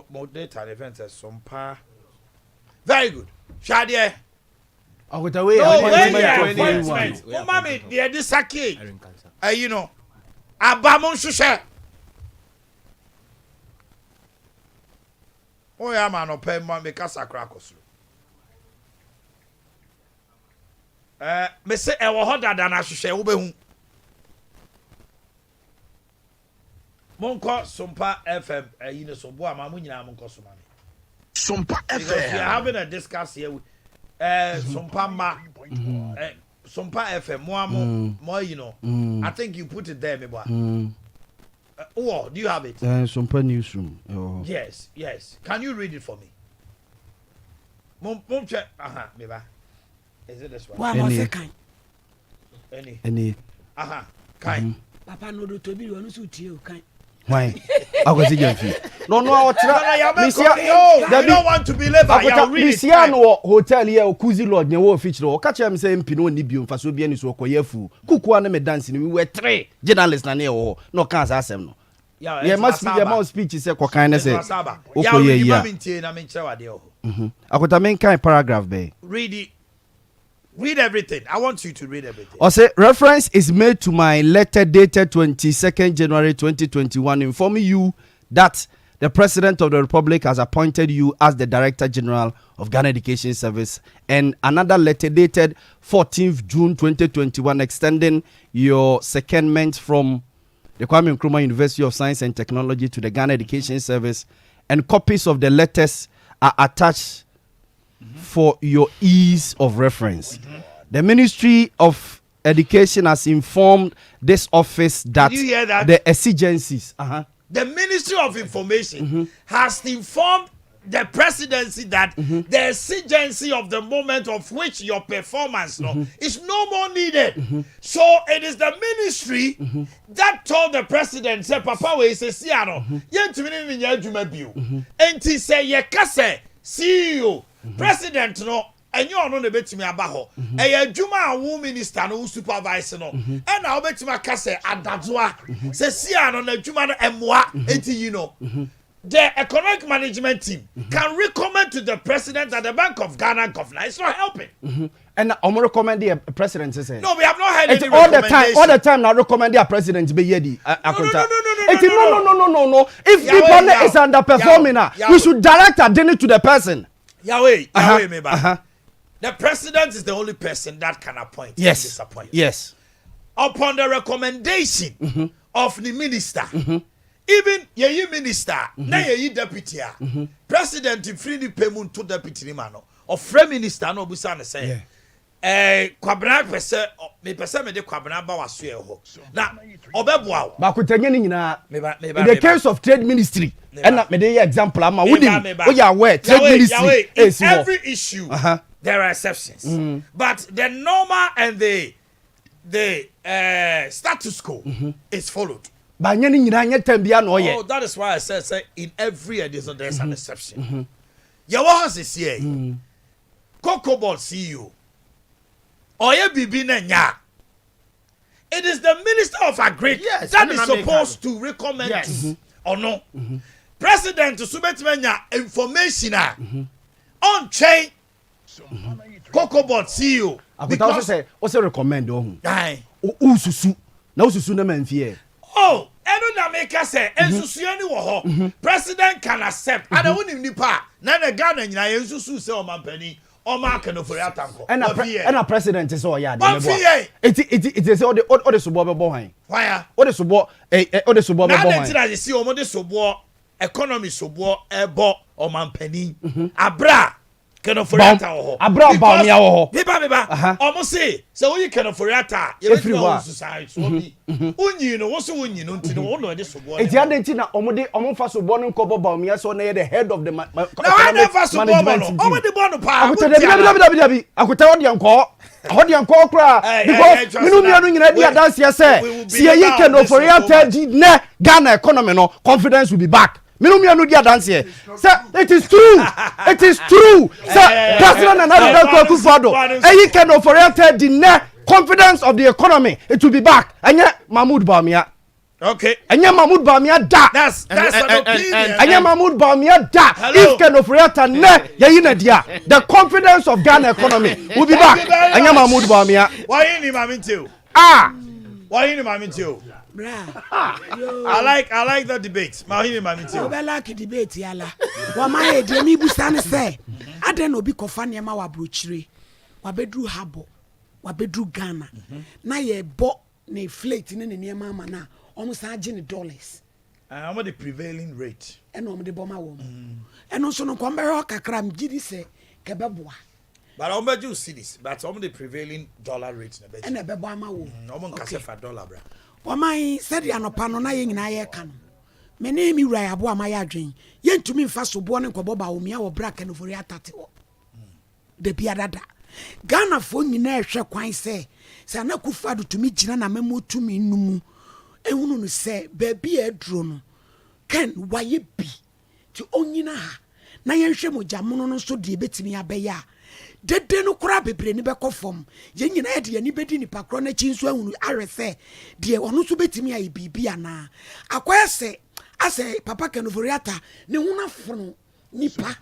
More data and events as Sompa. Very good. Shadie. Agota we appointment. Mommy, they de sake. You know. Abamon shusha. Oh yeah, man, no pay man make us a crackos. Me say e wo hoda da na hwehwe wo behu. Monko Sompa FM you know so bo ama mo nyina monko so mame. Sompa FM. We are having a discuss here with Sompa ma Sompa FM mo you know. I think you put it there me boy. Oh, do you have it? Sompa newsroom. Yes. Can you read it for me? Mom check. Me ba. Is it this one? Why am I kind? Any. Kind. Kind. Papa no do to be one so tie kind. Why? I was again. No, you don't want to be labor. You really Misiano hotel here Kuzi Lord nyewo feature o catch am say mpino ni biom fa so bia ni so koyefu kuku na me dance ni we were 3 journalists na ne wo no can asem no yeah must be your mouth speech say ko kan na say okoye ya na me nkyere wade ho akota men kan paragraph be read everything. I want you to read everything. I say reference is made to my letter dated 22nd January 2021 informing you that the President of the Republic has appointed you as the Director General of Ghana Education Service, and another letter dated 14th June 2021 extending your secondment from the Kwame Nkrumah University of Science and Technology to the Ghana Education Service, and copies of the letters are attached for your ease of reference. The Ministry of Education has informed this office that, the exigencies. The Ministry of Information has informed the presidency that the exigency of the moment of which your performance is no more needed. So it is the ministry that told the president, say, Papa, we say, Siano, Yentumini Yajuma Biu, and he say, Yekase, CEO, President, no. And you are not betting me about a Juma woo minister no supervisor no. And I'll bet my case at Dadwa. Say, Sian on the Juma and moi, you know. The economic management team can recommend to the president that the Bank of Ghana governor is not helping. And I'm recommend the president to say. No, we have not had any all the time now recommend the president to be yedi. No. If the body is underperforming, we should direct a dinner to the person. Yahweh, me back. The president is the only person that can appoint and disappoint. Yes. Upon the recommendation of the minister, even ye minister, na ye deputy, president free the payment to deputy man or free minister no busa na say. Kwabena pese me pese me de kwabena ba waso e ho. Na obeboa. Ba kutanye ni nyina. In the case of trade ministry, and me dey example am we are aware trade ministry is every issue. There are exceptions, but the normal and the status quo is followed. Oh, that is why I said in every edition there's an exception. Yawas is here. Cocoa Board CEO. Oye Bibi Nenya. It is the Minister of Agri that is supposed to recommend or no. President to submit information on chain. Cocoa Board CEO. Because say recommend ususu na ususu na manfie. Oh, eno na make say ensusu ani wo ho. President can accept. And woni nipa na the Ghana nyina ensusu say o mampani o ma kan ofori atanko. And a president is all ya dey. It is all the subo bebo han. Why? All the subo bebo han. Na the see o mo the subo economy subo ebo o mampani. Abra Abra Bamia ho. Biba. Almost say, so you can afford that. Everywhere. Unyi no, what's unyi no? Ntino no this one. It's the other thing that omo fa so born kobo Bamia so na the head of the management team. Omo the born pa. Akuta odi anko. Odi anko kra because minu mianu nyina dia dance here say. See ye can afford that na Ghana economy no confidence will be back. Minumia dia dance here. Sir, it is true. It is true. Sir, President and Adea Akye Abia, he can offer the confidence of the economy. It will be back. Anya Mahmoud Bawumia. Okay. Anya Mahmoud Bawumia da. That's an opinion. Anya Mahmoud Bawumia da. If can offer the confidence of Ghana economy will be back. Anya Mahmoud Bawumia. Why you mama too? Why you mama too? I like the debate. Mahini mami too. I like debate yala. Wa my de mi busane say. Ade no bi kofa niam wa brochire. Wa bedru habo. Wa bedru Ghana. Na ye bo na inflate ne niam ama na. Omo sa age ne dollars. Omo the prevailing rate. And omo de boma wo. And so no kwambe ho kakra mgidi se kebeboa. But omo do cities, but omo the prevailing dollar rate na be. And ebebo ama wo. Omo nkase fa dollar bra. Wamai said anopa no na ye nyina ye ka no me ne mi wura abo amaya adwen ye ntumi mfa so bo ne nkobo ba omia wo bra ka no fori atate wo de bia dada Ghana fo nyina ehwe kwan se na Kufuor tumi gina na memo tumi numu ehunu no se ba bia aduro no Ken waye bi ti onyina ha na yenhwe mo jamono no so de betimi abeya dede no kura bebre ni bekofom ye nyina ye de ni bedi ni pakro na chinso ahunu arese de ono so betimi ayi bibia na akwese ase papa kenoforiata ne huna funu nipa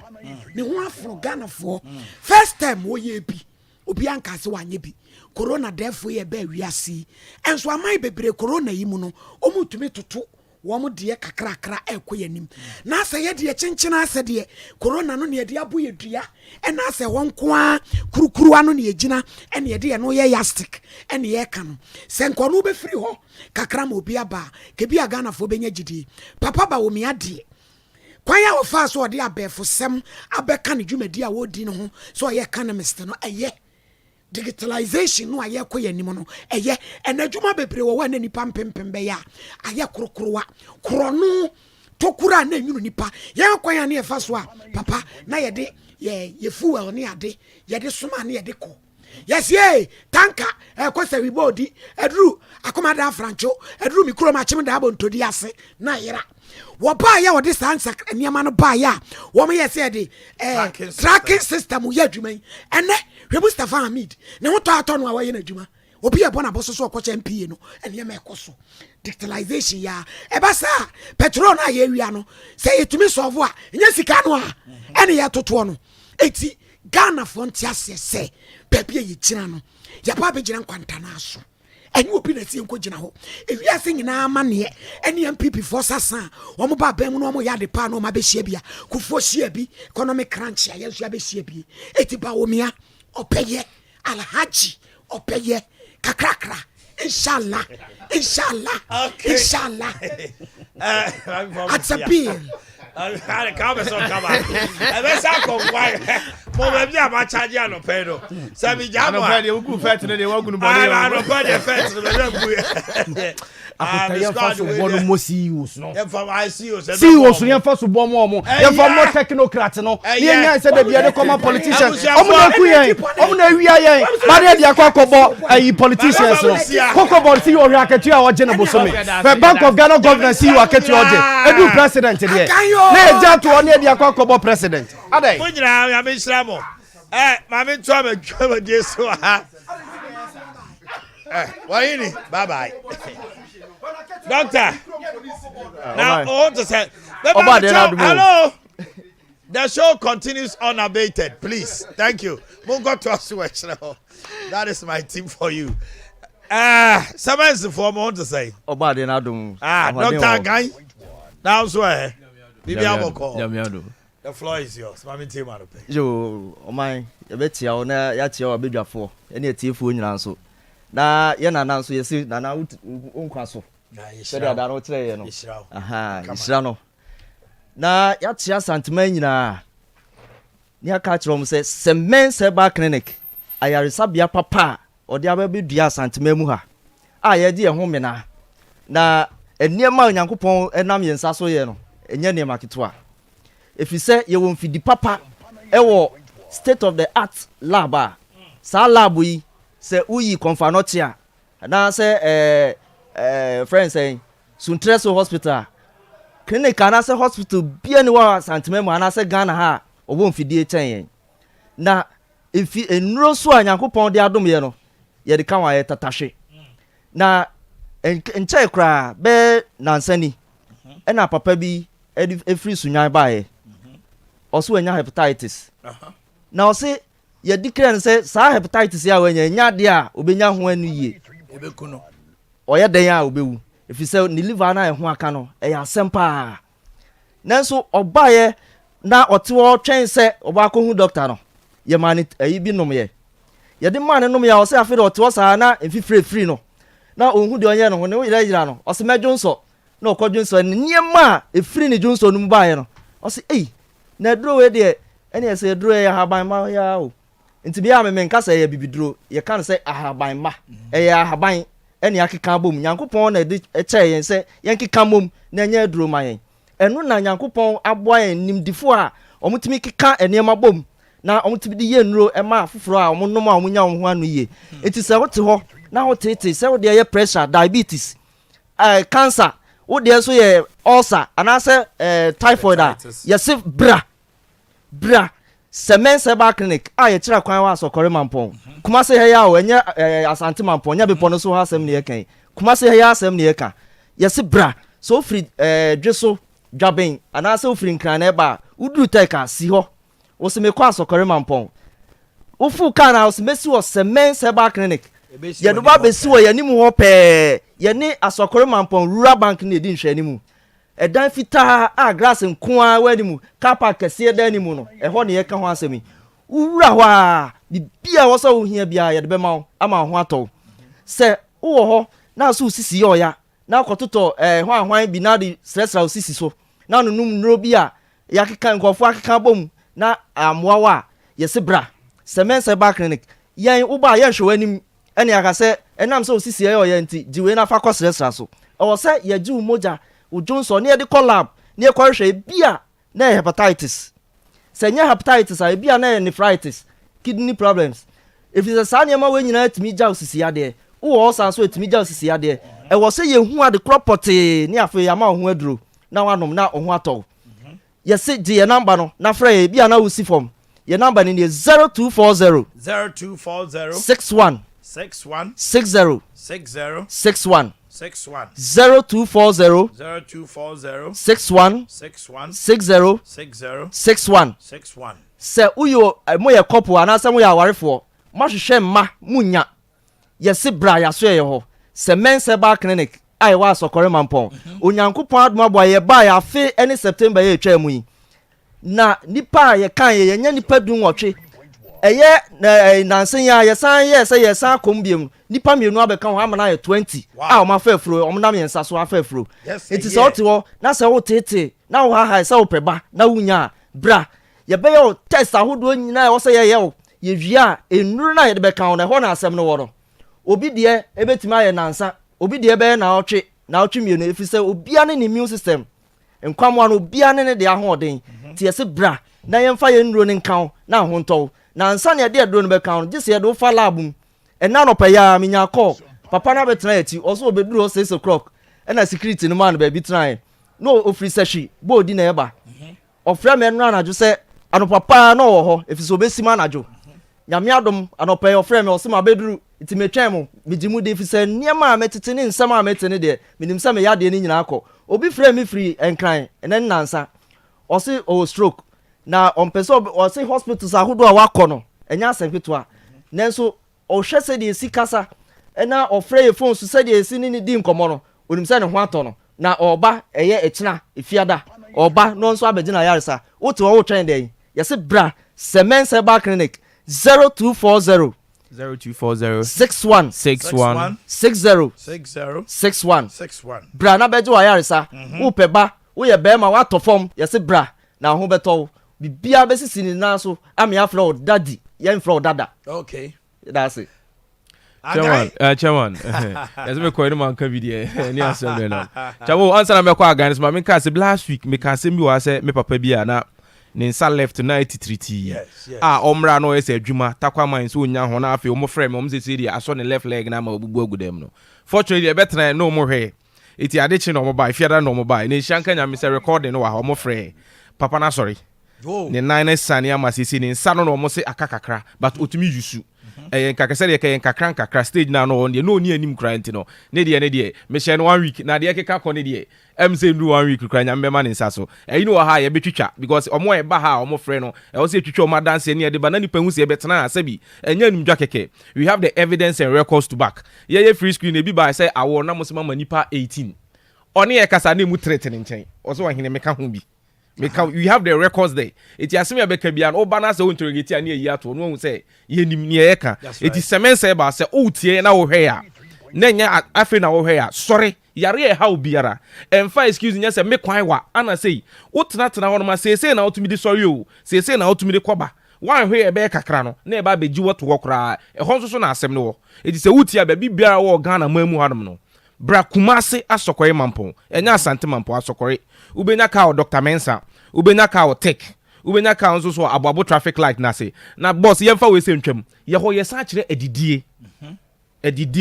ne huna funu Ghana for first time wo ye bi obi anka se wanye bi corona defo ye ba wiase enso amai bebre corona yi mu no omutumi toto womo de kakrakra ekoyanim na se ye de chenchena ase de corona no ne de abo ye dua e na se wonko a kurukuru ano ne yegina e ne de no ye yastic e ne ye ka no se nko no be firi ho kakra ma obi aba ke bi aga na fo benya gidi papa ba wo mi ade kwanya wo fa so de abefo sem abeka ne dwumadi a wo di no ho so ye economist no eye digitalization no aye koyanim no eye enadwuma bebre wo wa na nipa mpempembe ya aye krokrowa krono tokura na nwunu nipa ye kwanya na ye fa so a papa na ye de ye fuel ne ade ye de soma na ye de ko yes ye tanka kwasa wibodi edru akomada francho edru mikro ma chim da abontodi ase na yera wo ba ya wo de sansa niama no ba ya wo me yes de tracking system ye adwuma ene hwe Mustafa Hamid ne ho to ato no awaye na adwuma obi e bona boso so okoche MPA no ene me ekoso digitalization ya e ba sa petrol na ye wia no say etumi solve a nya sika no a ene ya toto no eti Ghana frontier se bebia ye gina no ya pa be gina kwanta na so enyi obi na tie nko gina ho ewiase nyina ama ne ene MPP for sasa wo mo ba ba mu no mo ya de pa no ma be hia bia kufo hia bi economic crunch ya yesu ya be hia bi eti ba wo mia opeye alhaji opeye kakrakra inshallah okay. Inshallah it's a bill come let's go why mo be am charge an opedo say me jam no pay you fet no dey work no body no pay fet no dey akotaya fa so bo no mo CEOs no e fa CEOs no fa so bo mo e fa mo technocrat no ye nya say da bia de common politicians omo na ku yen omo na wi ayen ba de dia kwakobo ayi politicians no kwakobo see o hwe akatu a oje na bosomi the Bank of Ghana governor see o akatu oje edu president there na eja to on dia kwakobo president adai mo nyina ya me shira mo ma me to ma je so ha why ni bye bye doctor now hold to say hello the show continues unabated please thank you mungo to us that is my team for you someone's for me to say obade na dum doctor guy now so bibi aboko the floor is yours mami team arope yo oman e betia o na ya tia o bedwafo ene atiefo nyina nso na ye nana nso yesi nana unkwaso sede adaro kire ye no aha isra no na ya tia santema nyina ni aka kire mo se semen seba clinic ayaresabia papa ode ababedua santema mu ha a ye de ho mena na eniema onyankopon enam yensa so ye no enye ne maketo a efise ye won fidi papa ewo state of the art lab a sa lab yi se uyi konfanotia na se friends say Suntreso hospital clinic na se hospital bia ni wa santimemu na se Ghana ha obo mfidie chen na efi enuro so anyankopon de adom ye no ye de kan wa ye tatahwe na enche kra be nansani na papa bi efri sunyan bae oso anya hepatitis na osi ye declare say sa hepatitis ya wanya nya de a obenya ho anu yie ebekuno oye den a obewu efi say ni liver na ho aka no e ya sempa nanso obaye na otewo twen say oba ko hu doctor no ye mani ayi bi nom ye de man nom ya osi afi de otewo sa na emfi free no na ohun de onye no ho ne wo yira no osi medwonso na okodwonso ne niema efiri ne dwonso no mbaye no osi na duro we de ene ese duro ya haban ma ya o nti bia me nkasa ya bibiduro ye kan say ahaban ma ya ahaban ene akeka bom nyankopon na de eche yen say yenkeka mom na nya duro ma yen enu na nyankopon aboa yen nimdifo a omutimi keka enema bom na omutimi de ye nuro ema afoforo a omonom a omunya ho anu ye enti se wote ho na wote say wo de ye pressure diabetes cancer wo de so ye ulcer anase typhoid a yes bra semen seba clinic a ye kira kwan wa asokore mampon kuma se he ya o enye asante mampon nya bepo no so ha asem ne ye kan kuma se he ya asem ne ye kan yes bra so free dweso dwaben anase o free nkran na ba uduru teka si ho wo se me kwa asokore mampon wo fu kan na wo se mesi wo semen seba clinic ye do ba besi wo ye nimu ho pe ye ni asokore mampon rural bank na edi nhwe nimu edan fita a grass nkoa wani mu kapa kese edan ni mu no ho ne ye ka ho asemi wura ho a bibia wo so ohia bia ye de be ma ama ho ato se wo ho na so sisi yo ya na kototo ho ahwan bi na de sresra sisi so na nunum nro bi a ya keka nkofo akeka bom na amwa wa ye se bra semen se ba clinic yen wo ba ye hwe anim ene aka se enam so sisi yo ya nti jiwe na fa ko sresra so o se ye ji umoja Johnson near the collab near Korshe bia na hepatitis. Senya hepatitis a bia na nephritis, kidney problems. If it's a sanyama when you know to me jausisi ade, who also so to me jausisi ade. I was say you who are the property near for your mouth who drew. Now I know now on what all. Yes, sit the number no, na fray bia na usi form. Your number in the 0240 61 61 60 60 61 61 0240 61 60 61 se uyo moye couple anasa moye awarefo mahwehwe ma munya yesi bra ya so ye ho se mense ba clinic ai wa sokore mampon onyankopon adoma boa ye ba ya fe any September ye twa mu yi na nipa ye kan ye nya nipa dun wotwe eye nansen ya ye san kombiem nipa mienu abeka ho amana ye 20 a o ma fa afro o na me nsa so afa afro it is out wo na se wo tete na wo ha se wo peba na wunya bra ye be yo test ahodo nyina wo se ye wia enuru na ye de beka ho na ho na asem no woro obi de ebetima ye nansa obi de be na otwe mienu efise obia ne immune system enkwamwa no obia ne de ahoden ti ye se bra na ye mfa ye nuro ne nkan na ho nto na ansa ne de do no be kan je se do fa labum ena no pa ya minya call papa na betena ati oso obeduru 6 o'clock ena security no man ba bi try no ofri seshi bo di na eba ofra me no anajo se ano papa na wo ho efiso obesima anajo nyame adom ano pa ofra me osema beduru iti metwan mo bijimu de efise niema metete ne nsam a metene de minim se me ya de ni nyina akọ obi fra me free enkran ena nansa osi o stroke na ompeso osi hospitals ahodo a wakọ no enya asempeto nanso o hwese de esi kasa ena ofra ye phone so se de esi ni di nkomo no onim se ne ho ato no na oba eye ekina efiada oba no nso abegina yaresa wote wo twɛn den yɛse bra semen seba clinic 0240 61 60 bra na beje wa yaresa wo peba wo ye bema wa to form yɛse bra na ho beto bibia besisi ni na so ame afra o daddy yen fra o dada okay that's it chairman yes me ko ni man ka video ni asem be na chawo answer na me ko against ma me ka se last week me ka se mi wa se me papa bia na ne nsa left 93 yes omra no ese adwuma takwa man so onya ho na afi o mo frame o mo se dia aso ne left leg na ma obubu agudem no fortunately e betra no mo hwe iti ade chi no mo buy fiada no mo buy ne shanka nya me se recording no wa ho mo frame papa na sorry ne nine sane amasisi ne nsa no mo se akakakra but otumi yusu kakase de kayen kakra stage na no on de no ni anim kra ntino ne de me share no 1 week na de keka ko ne de say do 1 week kra nya mbema ne nsa so you know ha ye betwitwa because omo e ba ha omo frɛ no wo se twitwa omo dance ne de ba na nipa hu se betena asabi enya nim dwa keke we have the evidence and records to back ye free screen e bi ba say awo na mo se mama nipa 18 oni e kasa na mu threat ne nchen wo so wahene meka ho bi we have the records there. It is me abeka bia no ba na se interrogate ani eyi ato no hu se ye nim ne ye ka it is semen se ba se o tie na wo hwe a na nya afi na wo hwe a sorry yare e ha obiara emfa excuse nya se me kwan wa ana sei wo tena ho no ma se na otumi di sorry o se na otumi di koba wan hwe e be kakra no na e ba beji woto wo kra e ho so na asem no wo it is a wutia ba bibiara wo Ghana mamu hanom no bra kumase asokore mampon enya asante mampon asokore ubenya ka o Dr. Mensa ubenya ka o Tech ubenya ka nso so aboabo traffic light na se na boss yemfa we se ntwam ye ho ye sa kire edidie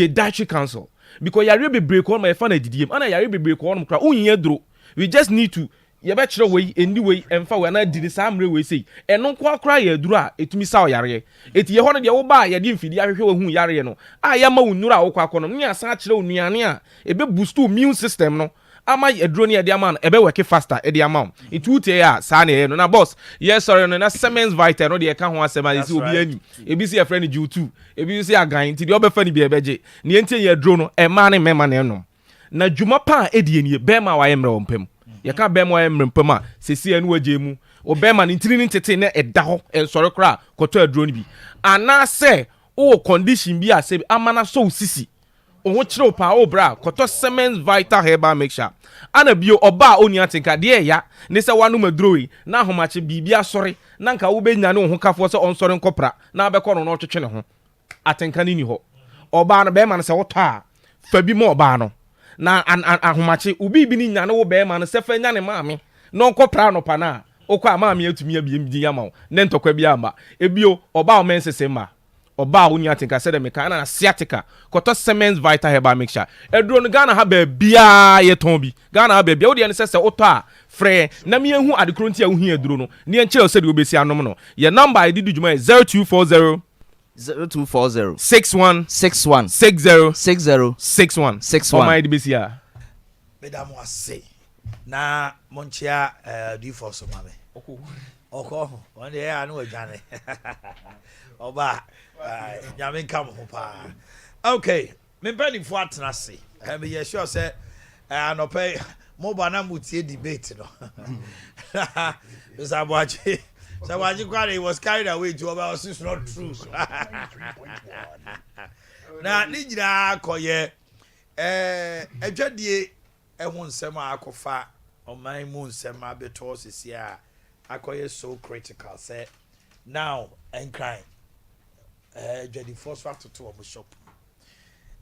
dietary council because yare bebree ko ma yɛfa na didiem ana yare bebree ko no kra unye duro we just need to yɛbɛkyerɛ wei anyway ɛmfa wei na di ne saa mmerɛ wei sei ɛno nko akora yɛ aduru a ɛtumi sa ɔyareɛ ɛti yɛ hɔ no deɛ woba a yɛde mfidi ahwehwɛ wɔ hu yareɛ no a yɛma wo nnuro a wokɔ akɔ no ne asa akyerɛ wo nnuane a ɛbɛ boost wo immune system no ama aduro ne yɛde ama no ɛbɛ work faster ɛde ama wo ɛti wotie a saa ne ɛyɛ no na boss yɛ sɔre no na Siemens Vital no deɛ ɛka ho asɛm a yɛsɛ obi ani ebi si yɛfrɛ no G2 ebi si agan nti deɛ ɔbɛfa ne bi ɛbɛgye ne yɛntie yɛ aduro no ɛma ne mɛma ne ɛnom na dwuma pa a ɛdi nie bɛma wayɛ mmerɛ wɔ mpam yɛka bɛma wayɛ mmerɛ mpam a sɛsi ɛno wagye mu ɔbɛma ne ntiri ne tete ne ɛda hɔ ɛnsɔre kora kɔtɔ aduro no bi anaasɛ o condition bi a sɛ amana so sisi oho kyerɛ pa o bra kɔtɔ Siemens Vital herbal mixture ana bio ɔba oni atenka deɛ ya ne sɛ wanum aduro yi na ahomakye biribi asɔre na nka wo benya ne ho kafoɔ sɛ ɔnsɔre nkɔpra na abɛkɔ no na ɔtwetwe ne ho atenka ne ni hɔ ɔba no bɛma no sɛ wotɔ a fa bi ma ɔba no na ahomakye ubi bi ni nya ne wo bɛma no sɛ fa nya ne maame na ɔnkɔpra no pa na okɔ amaame atumi abiem di ama wo ne ntɔkwa bi ama ebio ɔba o mensese ma ɔba wo nya tenka sɛ de meka na asiatica kɔtɔ Siemens Vital herbal mixture eduro no Ghana ha ba bia yɛtɔn bi Ghana ha ba bia wo de ne sɛ wotɔ a frɛ na me hu adekro nti a wo hu eduro no ne nkyerɛ sɛ de obesi anom no ye number ID di dwuma 0240 61 61 60 60 61 61 my besi a Madam was say na monchia do for so mame oko one day I know adwane oba nyame kam ho pa okay me penny for atena se me ye sure say anope mo ba na mutie debate no Mr. Boakye so Boakye was carried away to about it's not true na ni nyina koye adwadie ehun nsem akofa oman mu nsem abeto sisi a akoye so critical say now and crying jadi first factor to omo shop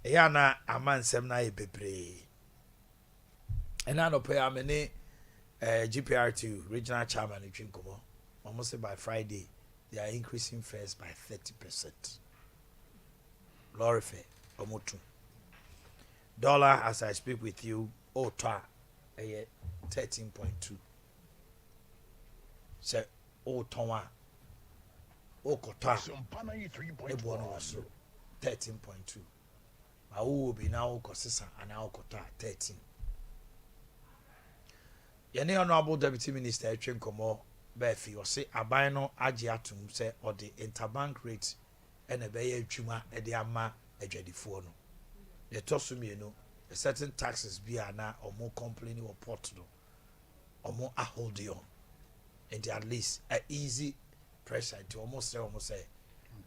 ya na amansem na ye bebre ena no pay amene GPR2 regional chairman in Chinkomo almost say by Friday they are increasing fares by 30%. Lorry fare omotu dollar as I speak with you ota 13.2 say o tonwa o kota ebo no so 13.2 ma wo bi na o kosisa ana o kota 13 yene honorable deputy minister Chinkomo Befi or say aban no agye atum say or the interbank rate and a beye adwuma e de ama adwadifo no ye toso mienu a certain taxes be na omo complaining or port no omo a hold on and at least a easy pressure to almost say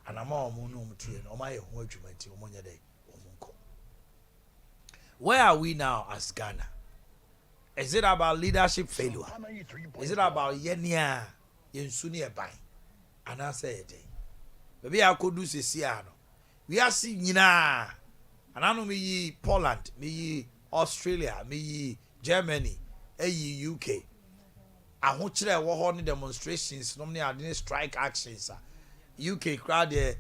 and ama omo no omo tue no omo ye ho adwuma nti omo nya dey omo nko. Where are we now as Ghana? Is it about leadership failure? Is it about yenia yensuni eban? And I say it. Maybe I could do Siciano. We are seeing yina. And I know me Poland, me Australia, me Germany, UK. I want you to walk on demonstrations. Normally I didn't strike actions. UK crowd the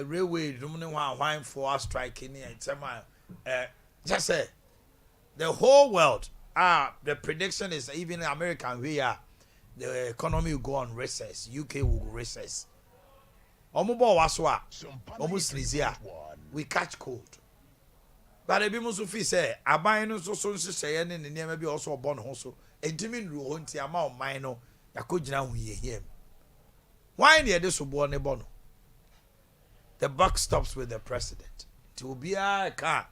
railway. Normally one for striking it. Just say the whole world. The prediction is even in America we are the economy will go on recess. UK will go recess. Omubo waswa. Almost Lizia. We catch cold. But the people who say, I buy no so say and then maybe also a born also. A dimin ruinty amount mino. Yakujina we hear him. Why near this will born bono? The buck stops with the president. To be a car.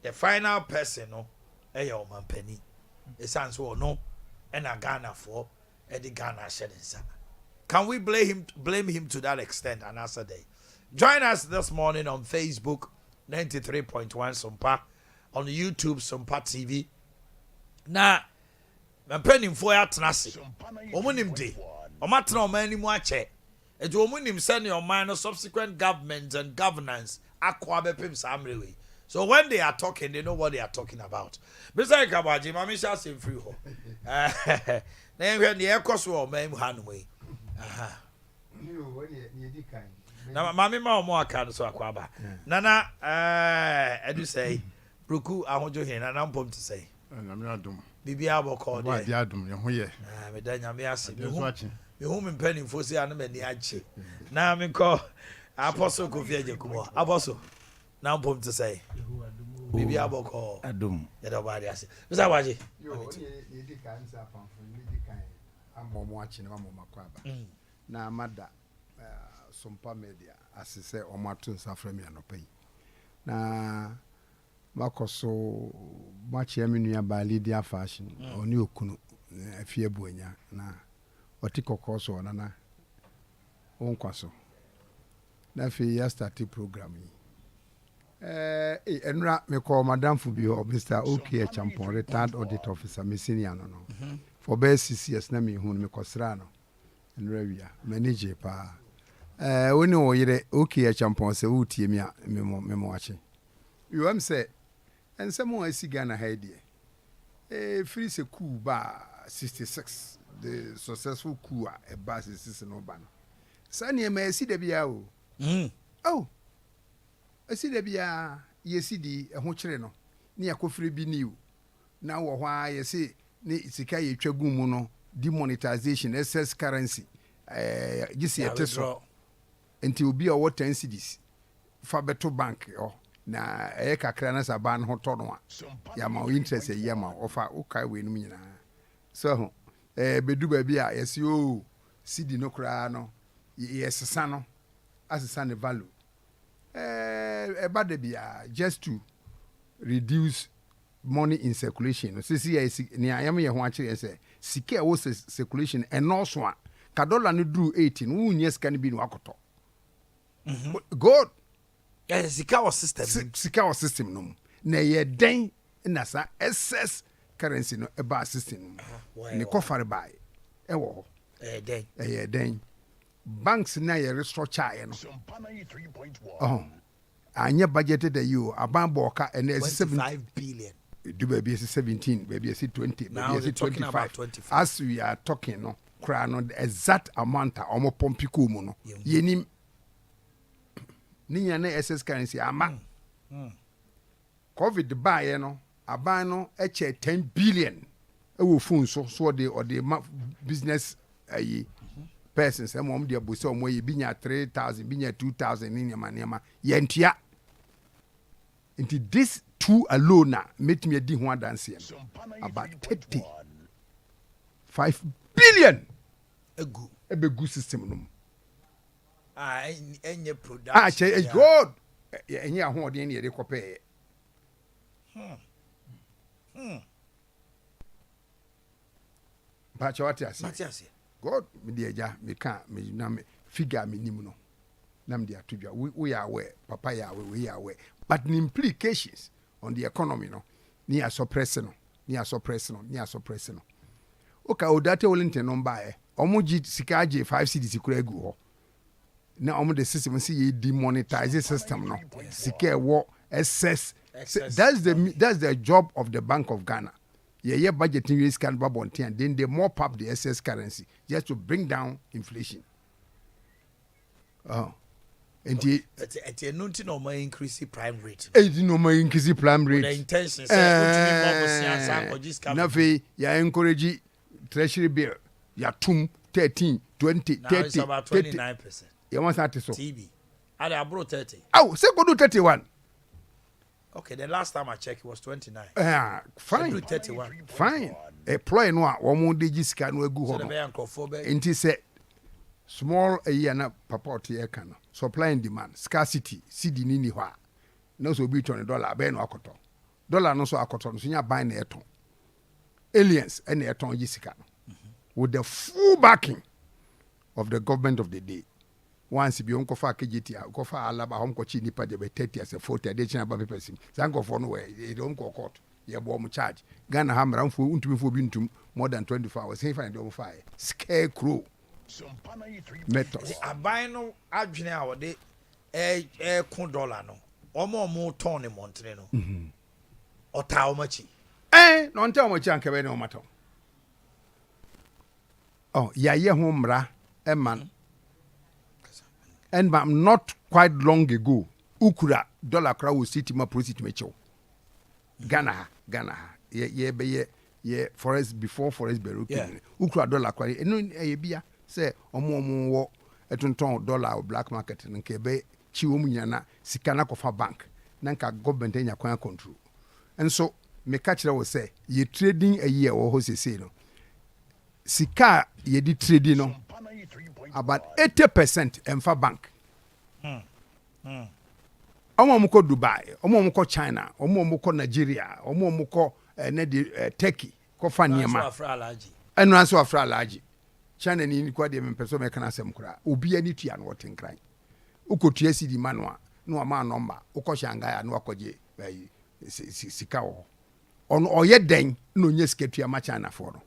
The final person, no, man penny. It sounds so no, and a Ghana for Eddie Ghana shedding. Can we blame him to that extent? Another day. Join us this morning on Facebook 93.1 Sompa, on YouTube Sompa TV. Now, I'm penning for ya tenasi. Omunim day. Omatno many muache. It omunim send your minor subsequent governments and governance akwabe pim samrewe. So when they are talking, they know what they are talking about. Besides Kabaji, Mami shall say free ho. Then when the air cost will make Hanway. na mami ma omo aka so akwaba nana edu say broku ahojo hin na mpom to say na me adom bibia aboko de dia adom ye ho ye me da nyame ase me hu me mpani fosi anu me ni ache na me ko apostle Kofi Agyekumo apostle na mpom to say bibia aboko adom ye da ba de ase bisa waje yo ni di kan sa pamfo ni di kan amomo ache na amomo akwaba na amada Sompa media asise omato nsafra mi anopai na makoso machi aminu ba Lydia fashion oni okunu afie buanya na otikoko so na onkwaso na fi ya start program yi enra me call madam fubi o Mr. Oakye Champon retired audit officer me senior no for be 6 years na me hu me kosra no enra wia manager pa woni wo yire Oakye Champon se wutie mi a memo wache you am say ensem o asiga na haidie free se coup ba 66 the successful coup a ba 66 no ba no sani ma asi da bia o oh asi da bia yesi di ho kire no ne yakofre bi niu na wo hwa yesi ne sika ye twagu mu no demonetization excess currency gisi eteso enti obi a what 10 cedis fa beto bank na kakra na saban ho to no a ya ma interest ya ma ofa ukai we no nyina so bedu ba bi a yesi o cedi no kra no yesesa no asesa ne value bad bia just to reduce money in circulation so see ni ayam ye ho a kire say sika wo circulation enoso a ka dollar no duru 18 wo nye sika ne bi no akoto good sika was system no na ye den na sa excess currency no eba system no ni kofare bai wo ho den banks na ye restructure no anya budgeted the you abambo ka and 25 billion do baby 17 baby 20 baby 25 as we are talking no kra no the exact amount omo pompiko mu no yenim ninya na excess currency ama covid buy no aban no eche 10 billion e wo phone so the business ayi persons e mom de boso mo ye binya 3000 binya 2000 ni nyama yentia into this two alone make me di ho dance about 5 billion egu system no enye production che good enye ahoden ne ye kopɛ ba chawati asi God me de ja me ka me na me figure me nim no nam de atodwa we are aware papa ya we are aware but the implications on the economy no ni suppressing no oka odate Wellington no ba omoji sika age 5 cedis kura egu ho na omo the system see ye demonetize system no sika wo excess that's the job of the Bank of Ghana. Yeah, budgeting risk can babonti and then they mop up the excess currency just to bring down inflation. And the no more increase prime rate. No more increase prime rate. The intention nothing. You encourage treasury bill. You 13, 20, 30. Now it's about 29%. You want that so? TB. I brought 30. Oh, say go do 31. Okay, the last time I checked it was 29. Fine. 31. Fine. Employ no one digiska no egu ho. Enti say small a year na papa to can supply and demand scarcity cedi ni hwa. No so be $20 be no akoto. Dollar no so akoto no so nya buy na eton. Aliens and eton gisika no. With the full backing of the government of the day. Once bi onko fa KGT onko fa alaba hom ko chi nipa de be 30 as a 40 additional ba person zango for no way e don ko court ye bo mu charge Ghana hamra mfo untumi fo bi ntum more than 24 hours he find dem fa scarecrow methods aban no adwene a wode kun dollar no omo ton ne montre no ota o machi no nta o machi anka be ne o mato ya ye ho mra e man and not quite long ago ukura dollar kra wo city ma proceed me chew Ghana ye forest before forest bureau ukura dollar kra eno e bia say omo wo etonton dollar o black market nke be chi wo munyana sika na kofa bank na nka government enya kwan control enso me ka kire wo say ye trading a year wo ho sese no sika ye di trading no about 80% emfa bank omo mko Dubai omo mko China omo mko Nigeria omo mko Turkey ko fa niema enu anso afra alaji China ni kwa de mpeso me kana asem kura obi ani tua no wotenkran ukotua sidi manwa no ma number ukọ Shanghai no akọje sika wo ono oye den no nye sika tua ma China for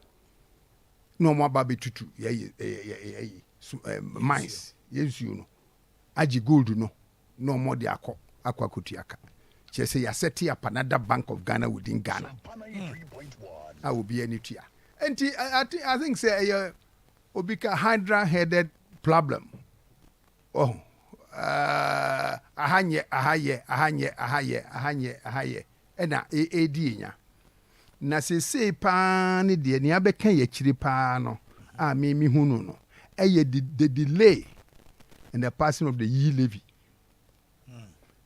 no mo aba betutu mines yesu no agi gold no more de akwa kotuaka chese ya set up another Bank of Ghana within Ghana I will be any tia and I think say obika hydra headed problem ahanye ena edi nya na se pa ne de ni abeka ye chiri pa no a me hunu no the delay in the passing of the yield levy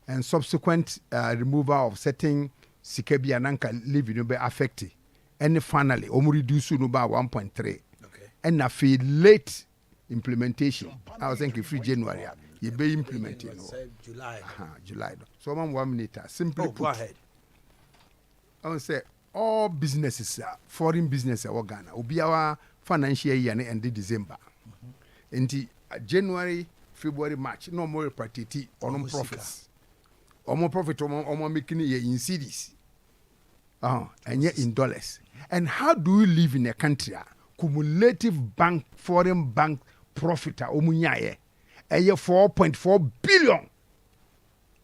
and subsequent removal of certain sikabia nanka levy no be affected and finally omu reduce no ba 1.3 and na fe late implementation I was thinking free January you be implementing July so 1 minute simply put go ahead. I would say all businesses foreign business Ghana obi our financial year na end December nti January February March no more repartiti on profits omo profit omo making ye in cedis and yet in dollars. And how do we live in a country cumulative bank foreign bank profit omunyaye 4.4 billion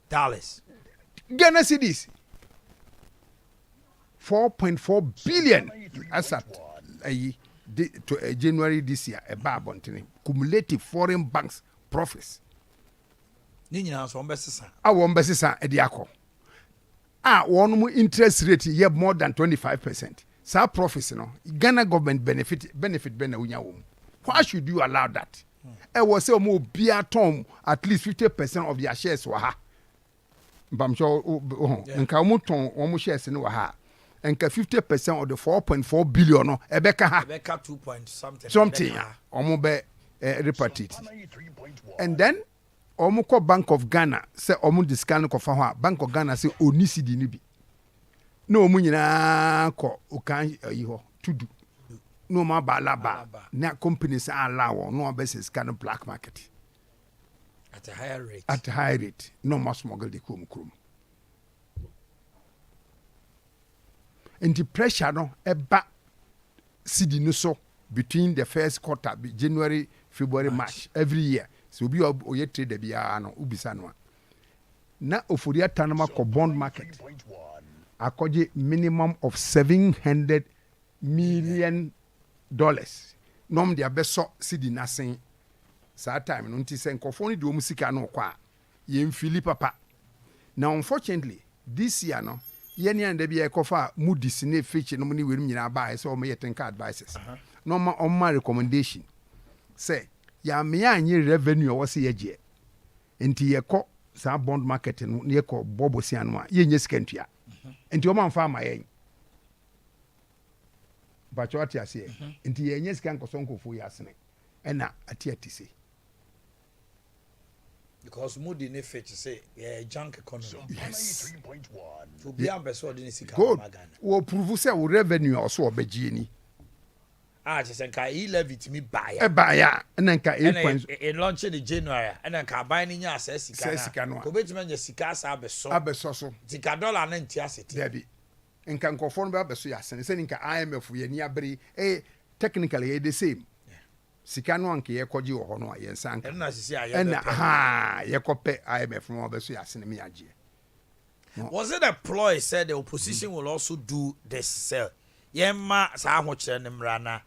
dollars Ghana cedis 4.4 billion as at to January this year a babontin cumulative foreign banks profits ni nyina so ombesesa ombesesa ediako one more interest rate ye more than 25%. Sa profits no Ghana government benefit ben na unya wo. Why should you allow that? E was say mo bia tom at least 50% of their shares wa ha. Mbam sure nka mo ton mo shares no wa ha. Nka 50% of the 4.4 billion no e beka ha. Beka 2 point something. Something omo be repartite. And then Omuko Bank of Ghana say omu discount ko fa ho Bank of Ghana say oni cedi ni bi na omu nyina ko okan yi ho tudu no ma balaba na companies allow no obese scan black market at a higher rate no more smuggle the krum and the pressure no eba cedi no so between the first quarter January February March every year. So be oye trade bia no ubisa no na ofori atanama ko bond market akoje minimum of $700 million nom dia beso sidi nasen sa time no nti se nkofo ni de o musika no kwa ye mfili papa now unfortunately this year no ye ni anda bia ekofa Moody's ne Fitch no ni werim nyina ba se o me yetenka advices no ma on my recommendation say ya me anye revenue o se yeje enti ye ko sa bond market no ye ko bobosi anu a ye nye sikantua enti o man fa ma yen ba choti ase enti ye nye sikan ko sonko fu ya sene ena ati se because Moody ne Fitch say junk economy. Yes. 3.1 to be ambeso de sika magana wo prove say wo revenue o so obegie ni just nka e-levy to me buy ya na nka 8 in launch in January and nka buy ni nya sika no ko betima nya sika sa abeso so sika dollar na ntia seti debi nka nkofo no be abeso ya sene se nka IMF ye ni abere technically the same sika no anka ye koji wo ho no ye nsanka na sisi aye ye kope IMF no abeso ya sene me agye. Was it a ploy said the opposition will also do this yemma sa ho kire ne mrana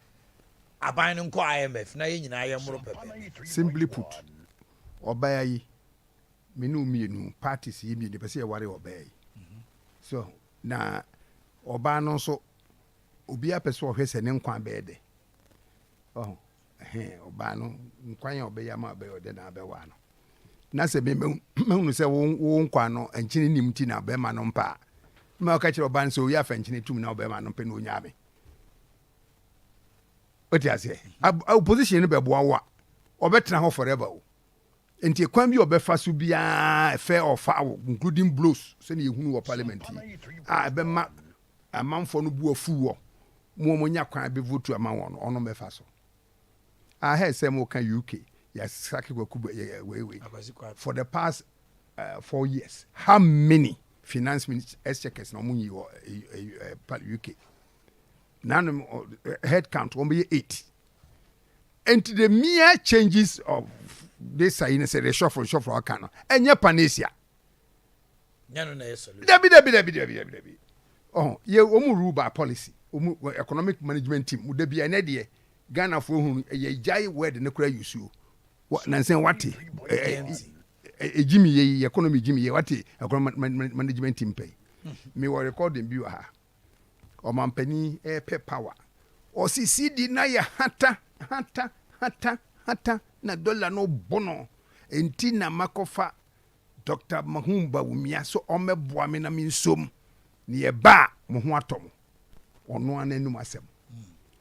aban no nko IMF na ye nyina ye mro pepe simply put ɔbaa yi me no mienu parties yi mienu pɛ sɛ yɛware ɔbaa yi so na ɔbaa no nso obiara pɛ sɛ ɔhwɛ sɛ ne nkwa bɛyɛ dɛ ɔbaa no nkwan a ɔbɛyɛ ama ɔbɛyɛ ɔdɛ na abɛwa no na sɛ mehunu sɛ wo nkwa no nkyene nim ti na bɛrima no mpa a ma ɔka kyerɛ ɔbaa no sɛ ɔyɛ afa nkyene tum na ɔbɛrima no mpɛ na ɔnya me ɔte aseɛ opposition no bɛboa wo a ɔbɛtena hɔ forever o nti kwan bi ɔbɛfa so biara ɛfɛ ɔfa wo including blows sɛne yɛhunu wɔ parliament yi a ɛbɛma amanfoɔ no bu afu wɔ mo nya kwan bɛvotu ama wɔn no ɔno bɛfa so ahɛ sɛ mo ka UK yɛsake kwakuba wei for the past 4 years how many finance ministers exchequers na ɔmo yi wɔ UK nano head count wɔn bɛyɛ 8 and the mere changes of this say the shuffle aka no ɛnyɛ panesia dabi oh ye omu rule by policy omu economic management team mu dabi ene de Ghana for hu ye jai word ne kura yusu na nsen wate ejimi ye economy jimi ye wate economic management team pay me were recording bi ha o mampani pe power o CCD na ya hata na dollar no bono enti na makofa Dr. Mahumba Wumia so omeboa me na minsom ne ye ba mo ho atom ono ananum asem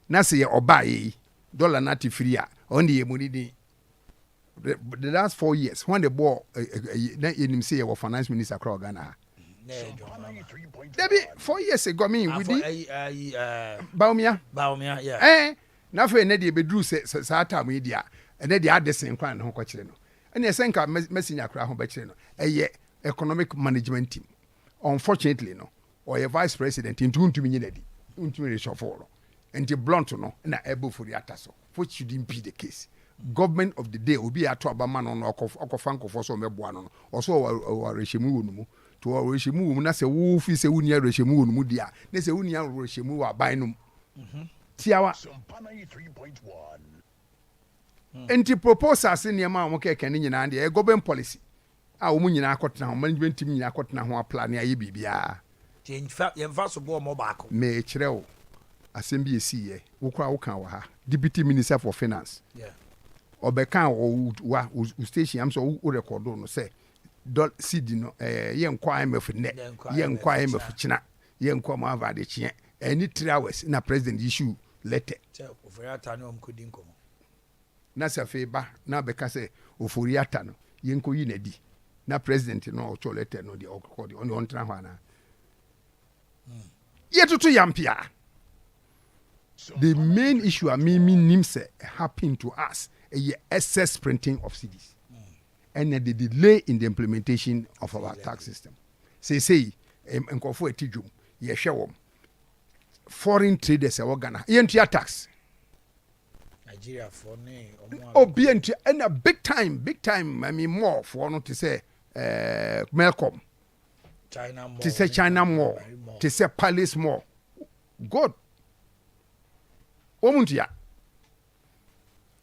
na se ye oba yi dollar na tifiri a on ye money di the last 4 years when the ball na yenim say ye finance minister across Ghana Debbie 4 years ago me we di Baumia yeah na fe na de bedru sa atam yi dia ene de adesen kwan ho kwakire no ene esenka mesinya kra ho bakire no eye economic management team unfortunately no or a vice president into untumi nyinadi untumi reshuffle no enti blunt no na ebo for ataso which shouldn't be the case government of the day obi ato abama no no okofa nkofo so meboa no no so o reshemu wonu mu to o reshemu wonu na se wo fi se woni reshemu wonu mu dia na se woni reshemu wa ban no tiawa enti proposals ne ma mo keke ne nyina de government policy a wo mu nyina akotena ho management team nyina akotena ho plan ya ye bibia yɛmfa so boɔ mɔ baako me kyerɛ wo asɛm bi ɛsiiɛ wo kora wo ka wɔ ha deputy minister for finance ɔbɛka wo station am sɛ wo record no sɛ cd no yɛnkɔ IMF nnɛ yɛnkɔ IMF kyena yɛnkɔ ma avade kyeɛ any 3 hours na president issue letter na sɛ afei ba na bɛka sɛ ofori ata no yɛnkɔ yi na di na president no ɔtɔ letter no deɛ ɔkɔkɔ deɛ ɔne ɔntena hɔ anaa yetutu yampia the main issue a me nimse happened to us a excess printing of CDs and the delay in the implementation of our tax system say nkofo etidwum ye hwewom foreign traders e Ghana yentua tax Nigeria for ne obi entua and a big time I mean more for no to say Melcom China more to say China more to say Palace more good omuntia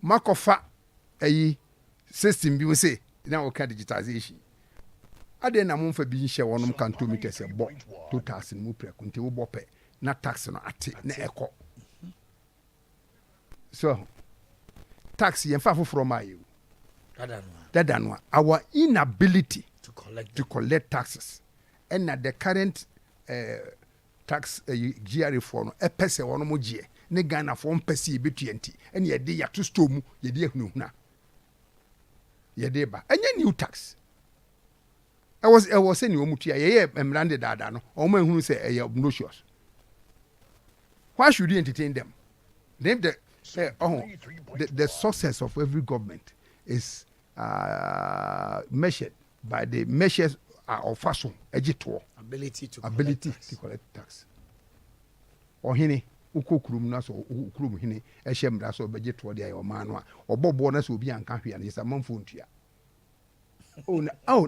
makofa ayi system bi we say na o ka digitization ade na momfa bi nhye wonom kanto meters e bo 2000 mu preko nti wo bope na tax no ate na eko so tax yen fa foforo ma you dadanwa our inability to collect taxes and the current tax GRA for no epese wono mo gie ne Ghana for mpese betuenti ene ye de yato store mu ye de ehunahuna ye de ba enye new tax I was saying you mutia ye emrande dada no omo ehunu say e obnoxious. Why should you entertain them? The success of every government is measured by the measures of fashion ability to collect tax. Ohene ukokurum na so ukurum hene ehye mra so beje to dia yo ma no a obobo na so obi anka hwea na yesa manfo ntua.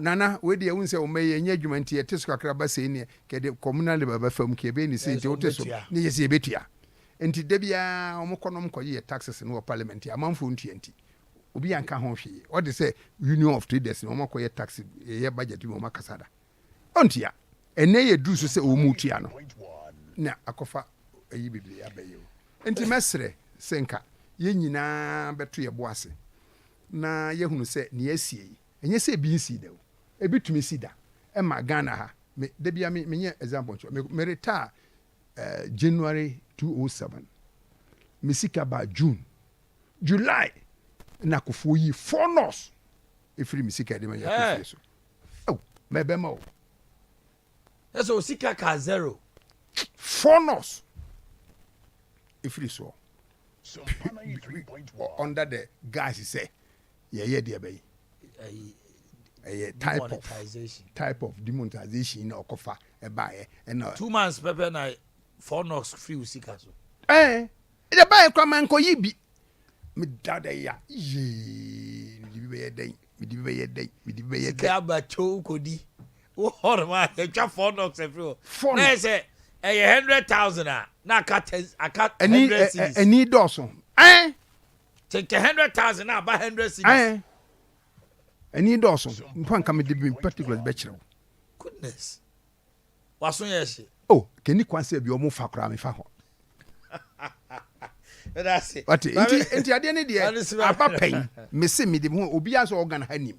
Nana we dey won say o meye nya adwumanti eteso kakra ba sei ne ke de communal baba fam ke be ni sei o teso ne yesi ebetua enti da bia o mokonom koye taxes no parliament amanfo ntua enti obi anka ho hwe o de say union of traders no makoye tax ye budget mo makasada ontia ene ye duru so say o mu tua no na akofa ayi bibli abayo enti mesre senka ye nyina beto ye boase na ye hunu say ne asie enye say bi nsi da o ebi tumi sida e ma Ghana ha me da bia me nye example me retire January 2007 misika ba June July na kofo yi 4 nos efiri misika de ma ya kofo so oh me be ma o eso sika ka 0 4 nos efiri so under the guys say yeah there be a type of demonetization na okofa e ba e na 2 months pepper na 4 nos free sika so e ba e kwa man ko yi bi me dada ya ye mi di be ye ka ba cho kodi wo horma e twa 4 nos free na say e 100,000 na aka 100 cities any doso take 100,000 na ba 100 cities any doso mpan kam de be particular be kire goodness waso ye oh keni kwanse bi o mu fa kra me fa ho that's it but enti ade ne de aba pen me se me de ho obi aso organ hanim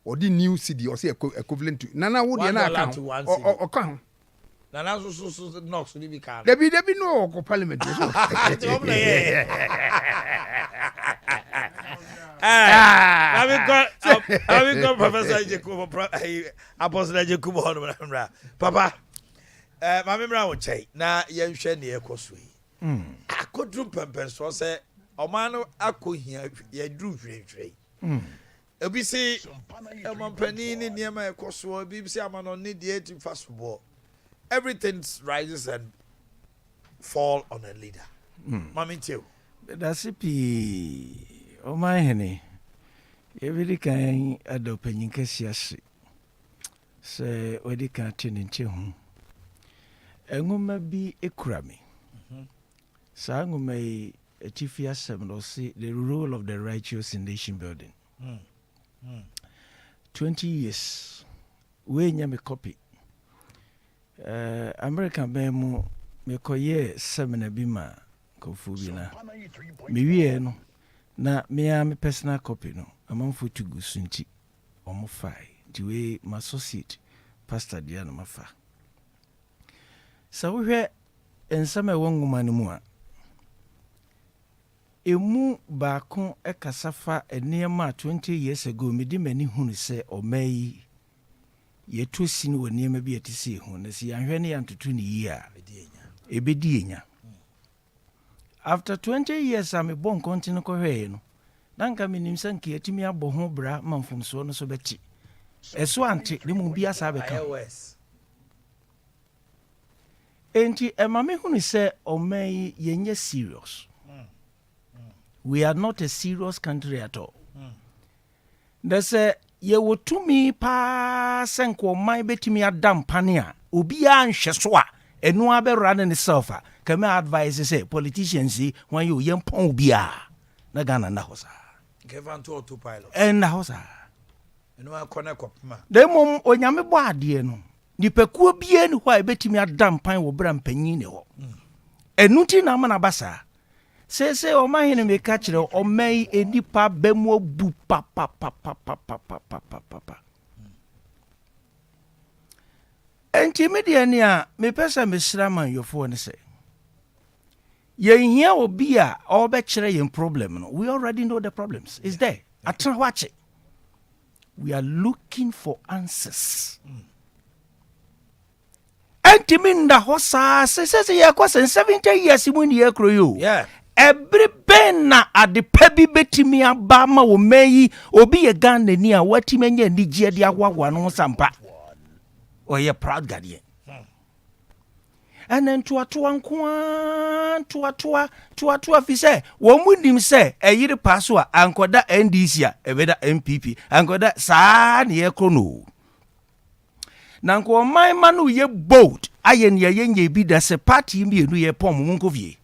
odi new city or say equivalent to nana wo de na aka o ka ho nana so nox ni bi ka debi no ko parliament so I got Professor Jacob Apostle Jacob Honora Papa Mammy Brown say na ye hwe ne ekoso yi akodru pempen so say omano akohia ye dru hwehwe obi si amampani ni niema ekoso obi si amano ni de eti fasobo everything rises and fall on a leader mami tell that's it Omanhene every kan adopanyin kasiase se odi kan tene nche hu engoma bi ekura me sa ngoma yi atifi asem no see the role of the righteous in nation building 20 years we nya me copy American ben mu me koye seminar bi ma kofu bi na me wie no na me personal copy no amanfo tugu sunti omo fai the way my associate pastor dia no mafa sa wo hwe ensama wo nguma no mu a emu baako ekasafa enema 20 years ago me di mani hunu se omayi yeto sin wo niema bi atisi hu na si anhwe ne yantoto ni yi a ebedi enya after 20 years am bon continue ko hwe no danka minim sanke atimi abo ho bra manfomso no so beti eso ante ne mu bia sa beka enti emame hunu se omai yenye serious we are not a serious country at all there's a ye wotumi pa senko mai betimi adam pane a obi a nhwe so a enu abera ne self a can I advise say politicians when you yem pon bia na Ghana na hosa Kevin to autopilot en na hosa enu akona kopma demom onyame bo ade no nipakuo bia ni ho a betimi adam pan wo bra mpanyin ne ho enu ti na ma na basa se Omanhene me ka kire omai enipa bemu bu pa enti media ni a me pesa me sra man yofo ne se yen hia obi a obe kire yen problem no we already know the problems is there atra wache we are looking for answers enti minda hosa se ye kwase 70 years mu ni ekro yo yeah every na ade pabi betimi aba ma wo meyi obi ye Ghana ni a watimi nya ndigye de agwagwa no sampa oye proud guardian and then tuatua fi se wo munim se eyire paso a ankoda NDC a ebeda MPP ankoda saa ne ye krono na nko man manu ye bold aye ne ye bi da se party mi enu ye pom nko vie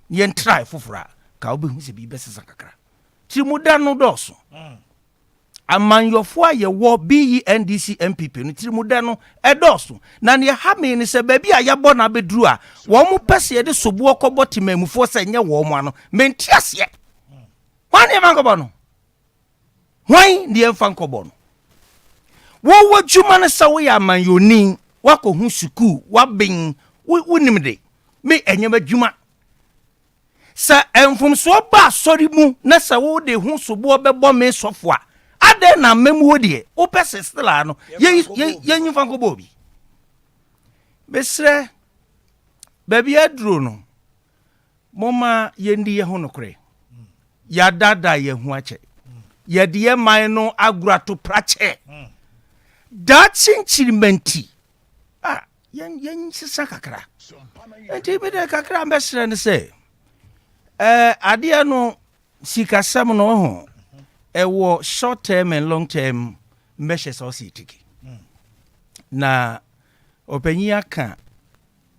ye try fofora ka obi hu se bi besesa kakra Trimuda no dɔɔso. Amanyɔfo a yɛwɔ BENDC MPP no trimuda no ɛdɔɔso. Na ne ha me ne sɛ baabi a yɛbɔ na abɛduru a wɔn mo pɛsɛ yɛde soboɔ kɔbɔ temamufoɔ sɛ nyɛ wɔn mo ano. Menti aseɛ. Hwan ne yɛmfa nkɔbɔ no? Hwan ne yɛmfa nkɔbɔ no? Wɔwɔ dwuma no sɛ woyɛ amanyɔni wakɔhu sukuu wabɛn wonim de me ɛnyɛ adwuma. Sɛ ɛmfomsoɔ ba asɔre mu na sɛ wode ho soboɔ bɛbɔ me sɔfo a ade na memu de o pese stela no ye fa nkɔbɔ bi besre baby aduro no moma yendi ye ho nokre ya dada ye ho ache ye de man no agurato prache da chinchirimenti yen sisa kakra enti be de kakra mbesre ne se Adea no sikasam no ho ewo short term and long term measures also take. Na opanyi aka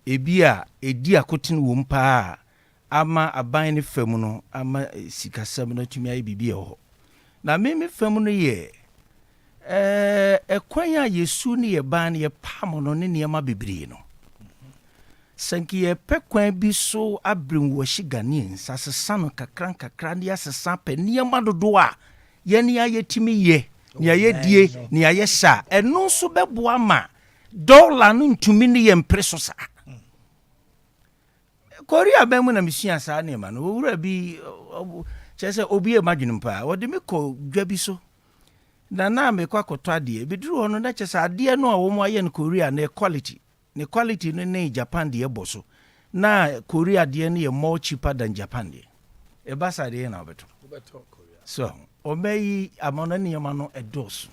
ebia edi akotin wo mpa ama aban ne fam no ama sikasam no tumi ayi bibia ho. Na me fam no ye ekwan a Yesu ne ye ban ye pam no ne niema bebre no. Sanki ye pekwan bi so abrim wo Ghanaians asesa no kakran dia asesa pe niema dodo a ye ni ayetimi ye ni ayedie ni ayesa eno so beboa ma dollar no ntumi ne ye mpreso sa Korea ba mu na misua sa ne ma no owura bi chese obi e madwene mpa wo de me ko dwa bi so na me kwa koto ade bi duru hono na chese ade no a wo mu aye no Korea na quality no ne Japan de eboso na Korea de ne ye more cheaper than Japan de e basa de na obeto Korea so omeyi amona ne yema no edos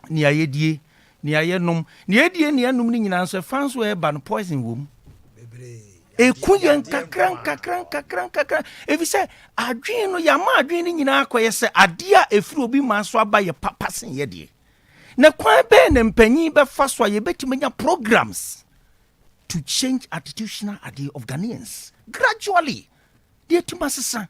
ni ayedie ni ayenom ni edie ni anum ni nyina so fans we ba no poison wom bebre ekuyen kakran efi se adwen no ya ma adwen ni nyina akoye se ade a efiri obi man so aba ye papa sen ye de na kwan be ne mpanyi be fa so ye betimanya programs to change attitudinal idea of Ghanaians gradually they tumasesa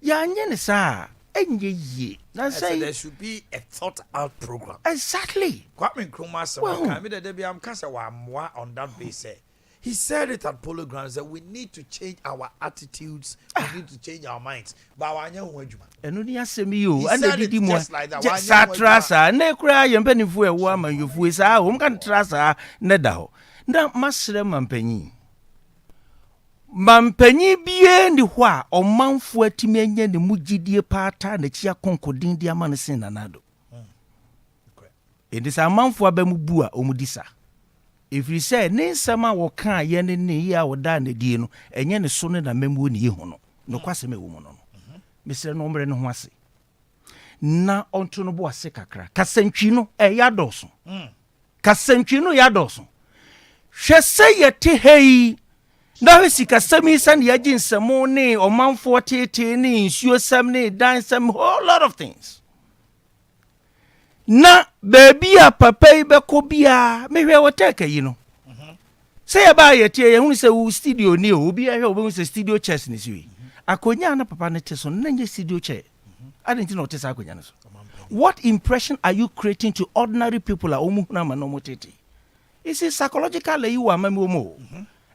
ya anye ne sa enye ye na say there should be a thought out program exactly Kwame Nkrumah said can me dey am kasa wa amwa on that basis he said it at Polo Grounds that we need to change our attitudes we need to change our minds but wanya ho adwuma eno ni asemi yo and didi mo sa trasa na kura ye mpanifo e wo amanyofu sa wo mkan trasa ne da ho na masre mampanyi bie ndi ho a omanfo atimi anya ne mugidie paata na chia konkodin dia ma ne sin nanado edi sa manfo abamu bu a omudisa efiri se ne nsama wo kan ye ne ya woda na die no enye ne so ne na mamu ne ye ho no no kwase me wo mu no mesere no mre ne ho ase na onto no bo ase kakra kasantwi no ya doso kasantwi no ya doso hwese ye te hei na we sikasami san ya ginsamo ne omanfo tete ne nsuo sam ne dan sam whole lot of things na baby a papa ibe ko bia mehwe woteka yi no say ya ba ye tie ye hu se wo studio ni o bia hwe obo se studio chairs ni siwi akonya na papa ne teso na nye studio chair adenti na otesa akonya no so what impression are you creating to ordinary people a omu na ma no motete is it psychological you wa ma mo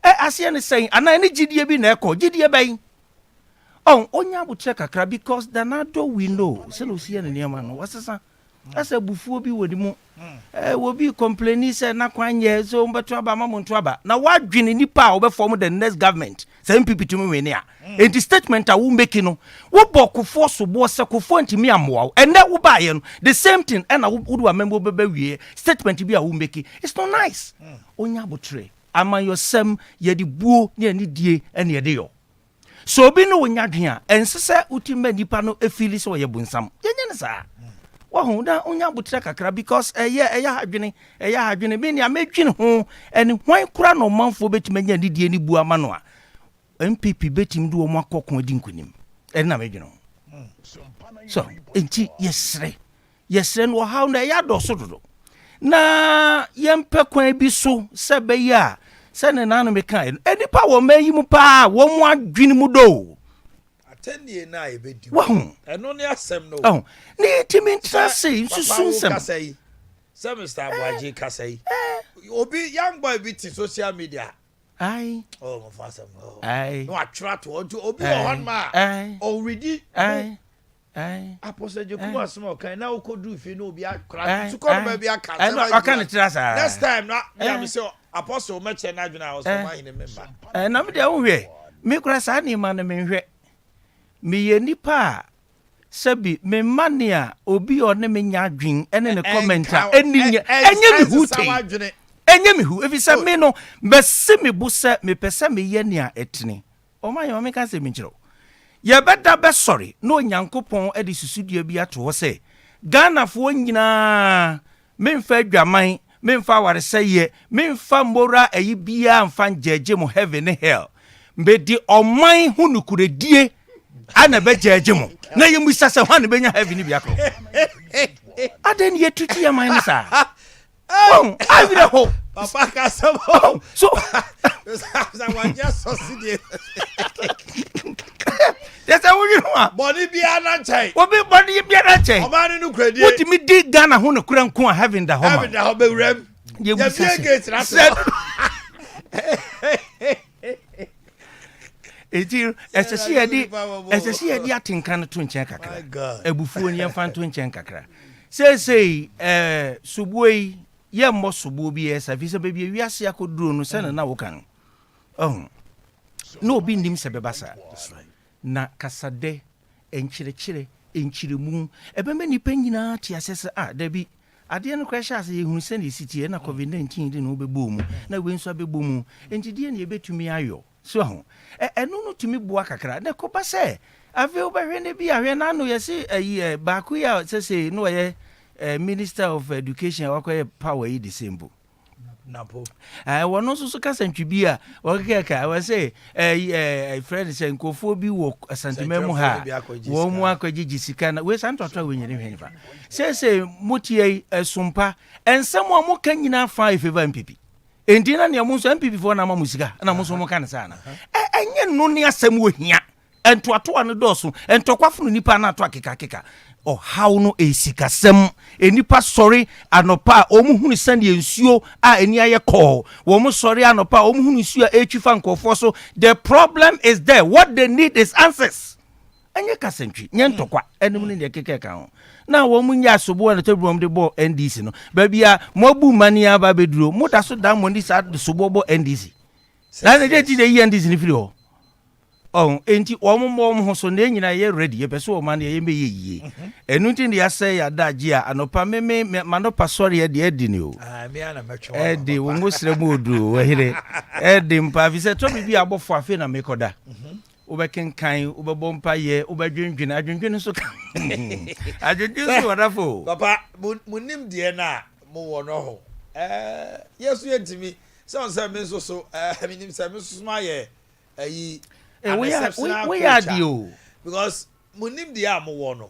asie ne saying ana ne gidie bi na eko gidie ban onya butre kakra because danado we know se no sie ne niam no wasesa asa bufuo bi wodi mu wo bi complain say na kwanye so mbeto aba ma monto aba na wadwene nipa a obefom the next government say MPP to me we ne a enti statement a wo make no wo bokofo so bo se kofo ntimi amwa ene wo ba ye no the same thing and wo do amembo beba wie statement bi a wo make it's not nice onya butre ama yosem ye di buo ne ani die ene ye de yo so bi no wonya dwen a ensese utimba nipa no efili so ye bunsam yenye ne sa wahu da onya butra kakra because eya hadwene be ni amedwene ho eni hwan kura no manfo betimanya didie ni bu ama no a MPP betim do mo akokon adi nkonim eni na medwene ho so enti yesre no how na ya do so dodo na yempe kwan bi so se be ya se ne nanu me kan eni pa wo mayi mu pa wo mu adwene mu do 10 years na e be di wahu eno ne asem no oh ne timi trase susunsem say Mr. Boakye kasai obi young boy be to social media ai oh my father ai no attract to obi on ma already ai apostle Jekuma small kan na okodu fi no obi akra to come ba bi aka I can trasa next time na me say apostle meche na adwena was Omanhene member na me de wo hwe me kura sa ni ma na me hwe me ye nipa sabi me mania obi one me nya adwen ene ne commenter eninya enye me hute enye me hu efisa me no bese me busa me pese me ye nia etene o ma ye o me kan se me kiro ye beda be sorry no nyankopon e de susudua bi ato ho se Ghana fo nyina me mfa adwaman me mfa wareseye me mfa mora ayi bia mfa njeje mo heaven and hell mbe di oman hu nukuredie ana be jeje mo na ye musa se hwan be nya heaven bi akro aden ye tutu ya man sa oh I will hope papa ka so so I just succeed that's how you know body bia na chai obi body bia na chai Omanhene no kredie what me dig Ghana ho no kura nko a heaven da ho be wram ye musa gate na so Eti esesi edi atinka no to nchen kakra ebufuo ni emfa to nchen kakra sei subuoi ye mo subuo bi esa fi se be bi wiase akoduro no se na wo kan no obi ndim se bebasa na kasade enchirechire enchiremu ebeme ni panyina ti asese da bi ade no kwahye ase ye hunu se na esitie na covid-19 di no bebo mu na we nso abebo mu entidie na ebetumi ayo so ho enu no tumi bua kakra na ko ba se ave obahwe ne bi ahwe na no yesi baaku ya se no ye minister of education wakoye power yi disembo napo wono so kasantwi bi a wakeka I say friend say nkofo bi wo asantememu ha wo mu akogigi sika na we santoto we nyere hwenifa say motie Sompa ensem o mo kan nyina fa ifeva mpipi enti na ne mo so mpipi fo na ma musika na mo so mo kan sa na enye no ne asem wo hia entoato ane doso entokwafo nipa na ato akeka o how no esikasem enipa sorry anopa omuhunu sande ensuo a eni aye call wo mu sorry anopa omuhunu nsuo a etwifa nkofo so the problem is there what they need is answers anye kasentwi nye ntokwa enum ne keke ka ho na wo mu nya sobo na tebrom de bo NDC no ba bia mobu mani aba beduro muda so da moni sa sobo bo NDC na ne de ti de NDC ni firi ho enti omom ho so na nyina ye ready ye pese o man ye me ye enu tin ya say ya daji a anopa me manopa sorry ye de edi ni o me ana metwe edi wo ngosre mu odu wo hire edi mpa fi se to bi abofo afi na mekoda wo be kenkan wo be bompa ye wo be dwendwen adwendwen so ka adwendwen so wadafo papa munim de na mo wo no ho yesu yentimi se on se me so minim se me so ma ye ayi we are dio because munim dia mo wo no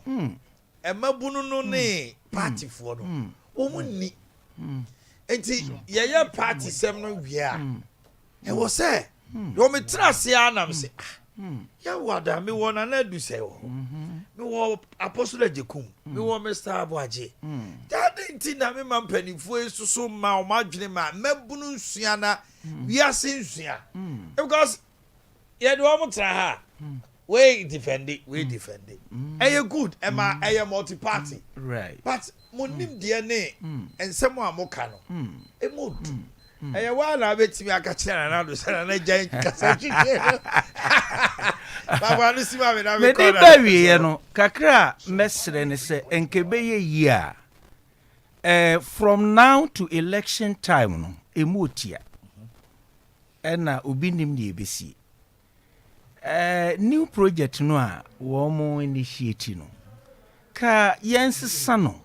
emabunu no ne party fo no wo munni enti ye party sem no wia e wo say do me trase anam say ya wada me wo na du say wo me wo apostle ajekum me wo Mr. Boakye that enti na me mampanifo esusu ma o madwene ma mabunu nsua na wia se nsua because yeah, do I ha? We defend it. Are good? Emma, I am multi-party. Right. But munim DNA and someone more cano. A mood. I want to bet me a catcher and I do say a giant cassette. But see my baby, you know, Kakra Messren say and Kebe year. From now to election time, a motia. And now ubinim the ABC. New project no a wo mo initiate no ka yense sano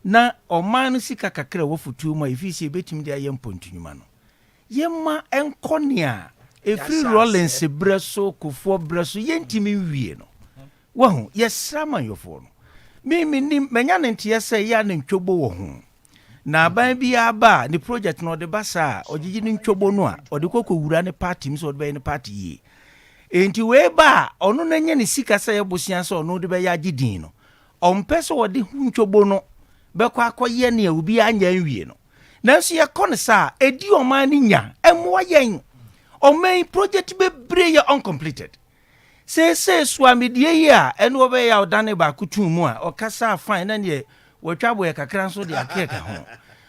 na oman no sika kakra wo futu ma ifisi betim dia yempontunuma no yemma enkonia efri Rollins breso kofo breso yentimi wie no wo ho yesrama yofo no me nim menya ntie se ya na ntwobo wo ho na ban bia ba ni project no de basa ogigi ni ntwobo no a ode kokowura ne party mi so de be ne party yi enti we ba ono na nya ne sika sɛ yɛbosia sɛ ono de bɛyɛ agidin no ɔmpɛ sɛ wɔde huntwobo no bɛkɔ akɔyɛ ne obi anya nwie no nanso yɛkɔ ne saa edi ɔman ne nya ɛmmoa yɛn ɔman project bebree yɛ uncompleted say swamidie yi a ɛno wɔbɛyɛ a ɔdane baako tum mu a ɔkasa fine na ne wɔtwa boɛ kakra nso de akeka ho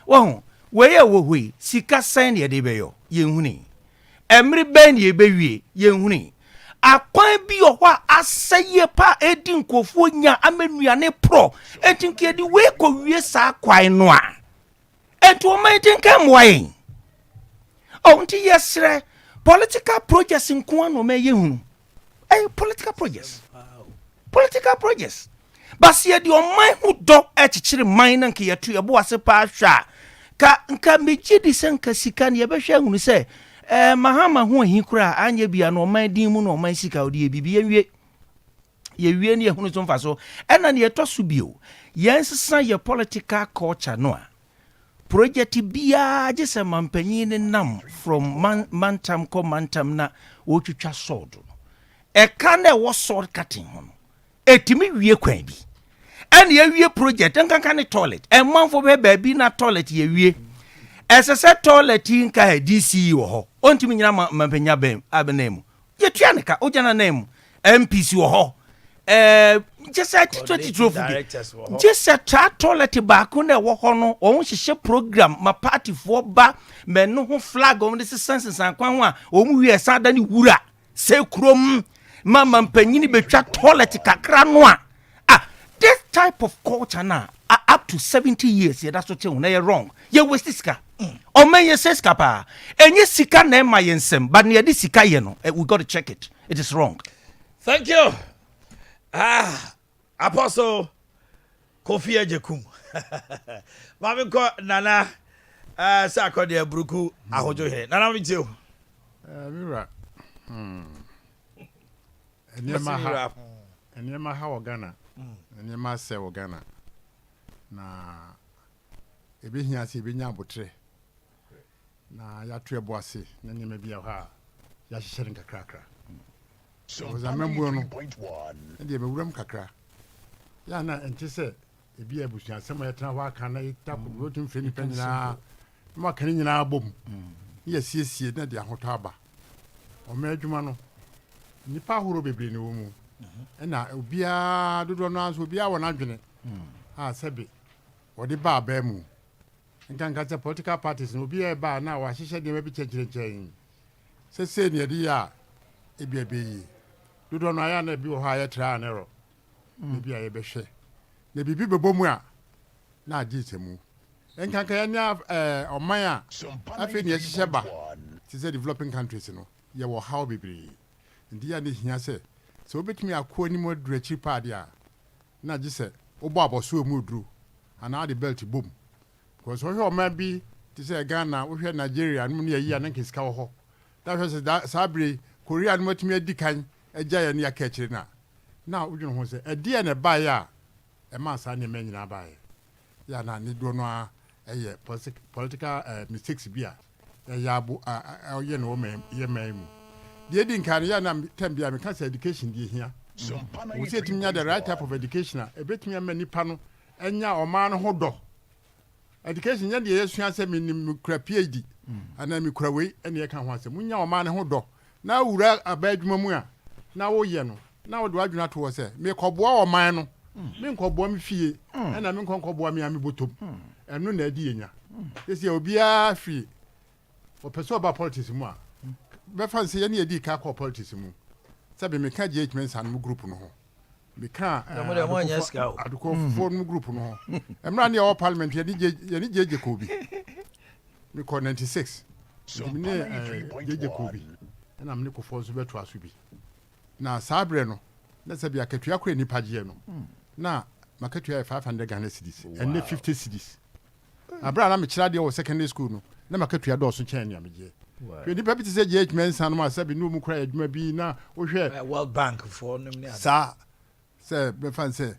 wɔho wɔyɛ wɔhoi sika sɛn ne yɛde bɛyɔ yɛnhuni ɛmere bɛn ne yɛbɛwie yɛnhuni akwan bi ɔhɔ a asɛyɛ pa edi nkofuo nya amenuane pro etinkedi we kɔ wie saa kwan no a etu ɔman tinka mmoa yɛn ɔnti yɛsrɛ political projects nko ano ma yɛhunu political projects but see the ɔman ho dɔ ɛkyekyere man na nka yɛto yɛbo ase pa ahwɛ ka nka megye di sɛ nka sika ne yɛbɛhwɛ ahunu sɛ mahama ho ahi kora anyɛ bia no ɔman din mu no ɔman sika ɔde yɛbibi yɛwie ne yɛhunu so mfa so ɛna ne yɛtɔ so bio yɛnsesa yɛ political culture no a project biaa gye sɛ mampanyin ne nam from mantam kɔ mantam na wɔtwitwa sword no ɛka na ɛwɔ sword cutting ho no ɛtumi wie kwan bi ɛne yɛwie project nkanka ne toilet ɛmanfo bɛ baabi na toilet yɛwie ɛsɛ sɛ toilet nka DC wɔ hɔ ɔntumi nyina mampanya bɛm abena mu yɛtua ne ka ogyana na mu MPC wɔ hɔ just at 2012 just at toilet baako na ɛwɔ hɔ no ɔmo hyehyɛ program ma party for ba mɛno ho flag ɔmo de sesansesan kwan ho a ɔmo wie ɛsan da ne wura sɛ kurom mama mpanyini betwa toilet kakra no a this type of culture na up to 70 years that's what you na wrong you waste sika o man you say sika pa enye sika na ma yensem but na yedi sika ye no we got to check it is wrong. Thank you. Apostle Kofi Ejekum mami ko nana sa ko de bruku ahojo he nana mi tio mira Enema ha Ghana enema se Ghana na ebihia se ebenya abotre na ya to eboase na nyema bia ha ya hyehyere nkakrakra so za membo no ndi be wuram kakra ya na enti se ebi abusu asem ya tena wa kana ita ko rotum feni penina ma kan nyina bom ya siesie na de ahoto aba o ma adwuma no nipa horo bebre ne wo mu na obia dodo no anso obia wona adwene sebe odi ba ba mu nkanka te political parties no obia ba na wa hyehye de ma bi kyekyerekyerɛn se ne de ya ebia beyi dodo no aya na bi wo ha ya tra na ro bia ye behwe na bibi bebo mu a na adi temu nkanka ya nya oman a afi ne hyehye ba ti say developing countries no ye wo how bebre ndi ya ne hia se so obetumi akọ ni mo durachi pad a na gise obo aboso mu duru ana the belt boom because wo hwe bi ti say Ghana wo hwe Nigeria no ne yi anan kiska wo ho that was sabre Korea no matumi adi kan agya ya ne aka kire na udwene ho se ade na ba ya e ma sa ne manyina ba ya na ne do no a eye political mistakes bia ya abu ye no ye mu the din kan ya na tambia me kan education die hia we say timnya the right type of education e betumi ama nipa no enya oma no ho do education nya de yesu asem ni kura PhD ana mi kura we ene ye kan ho asem nya oma no ho do na wura abadwuma mu a na wo ye no na wo do adwuna to wo se me koboa oman no me nkoboa me fie na me nkoboa me ami botom eno na adi yenya ese obi a fi o peso ba politics mu a be fancy ye na adi ka ko politics mu sabe me ka judgment san mu group no ho me ka adukọ phone group no ho emra na your parliament ye ni jeje ko bi me ko 96 me jeje ko bi na me ko phone so beto aso bi na sabre no na sabe akatua kora ni pagye no na makatua 500 Ghana cedis and 50 cedis abra na me kira de o secondary school no na makatua do so chen ni amje ni papi ti say judgment san ma sabe no mu kora adwuma bi na wo hwe World Bank for no ni sa se be fan se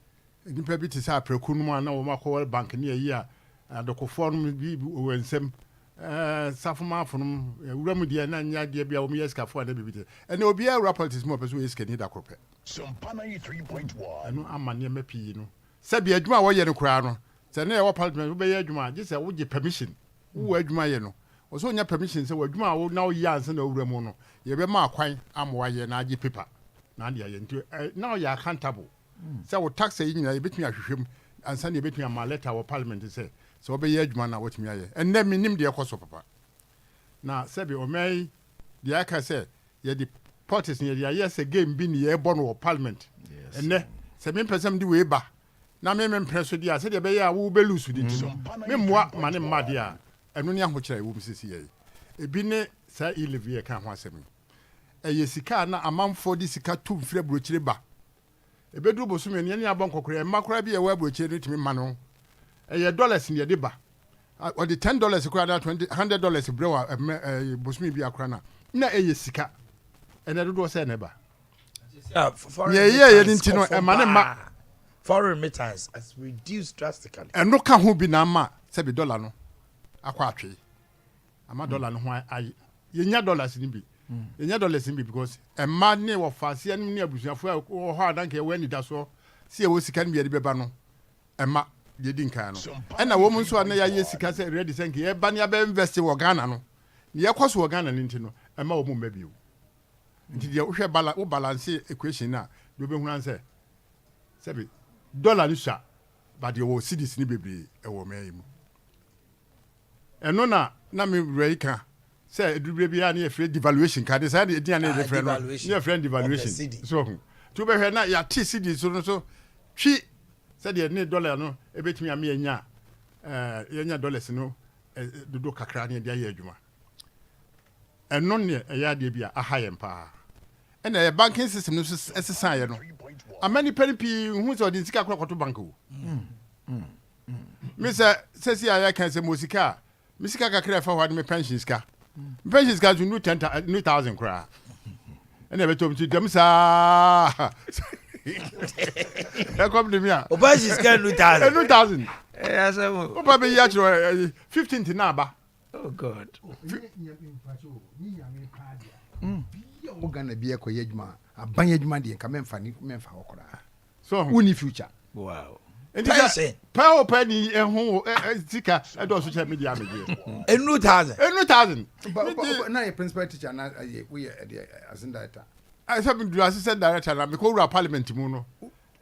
ni papi ti say apreku no na wo makọ World Bank ni ayi a adokofo no bi o wensem safuma funum wuramu dia na nya dia bia wo me yeska fo na bibite ene obi a rapportis mo peso yeska ni da krope Sompa 93.1 eno amane mapi no sabi adwuma wo ye no kura no se na ye wo parliament wo be ye adwuma je se wo ge permission wo adwuma ye no wo so nya permission se wo adwuma wo na wo ye anse na wuramu no ye be ma akwan amwa ye na age paper na dia ye nti now you are accountable se wo tax yi nyina ye betumi ahwehwem ansa na ye betumi ama letter wo parliament se so be ye adwuma na wotumi aye enne minim de ekoso papa na sebi omei de aka se ye di politics ye ye se game bi ni ye bo no parliament enne se me person di we ba na me preso di ase de be ya wo be lose di so me moa mane made a eno ne ahokira wo bisisi ye ebi ne sa ilevie ka ho asemi eye sika na amanfo di sika tu mfire brochire ba ebedu bosume ne abon kokore makora bi ye wa brochire no timi ma no dollars in the ba or the $10 kura na $100 brewa bosmi bi akura na sika ene do say ne ba foreign remittance has reduced drastically eno ka ho bi na ma se bi dollar no akwa atwe ama dollar no ho ay yenya dollars ni bi yenya dollars ni bi because emma ne wo fase anu ne abusuafo ho adanka e wani da so se e wo sika ne bi de beba no emma yedin kan no ena wo mun so na ya yesika se ready senke ye ba ne ya be invest wo Ghana no ne ye kwaso wo Ghana ni ntino ema wo mun mabio nti de wo hwe balance equation na do be hunan se bi dollar ni sha ba de wo cedis ni bebre e wo me mu eno na me reika se edubre bia na ye free devaluation ka de say de dia na de free no ye free devaluation so to be hwe na ya t cedis so twi said the $1 no ebetimi am yenya yenya dollars no dodo kakra ne dia ye adwuma eno ne eya de bia aha ye mpa ena ye banking system no esesa ye no amani peripi hu so de sika kwakoto banko me se si aya kan se mosika me sika kakra fa hwa de me pension ska to new 10,000 kra ena betom ti dem sa I come to me. Oba is getting 2,000. Yes, Oba be ya 15 to naba. Oh God. O Ghana be ko yedjuma abanye djuma de nka memfa okora. So uni future. Wow. Person. Power penny ho sika e do social media me je. 2,000. Na your principal teacher na we assistant director. I have been assistant director na me ko ura parliament mu no.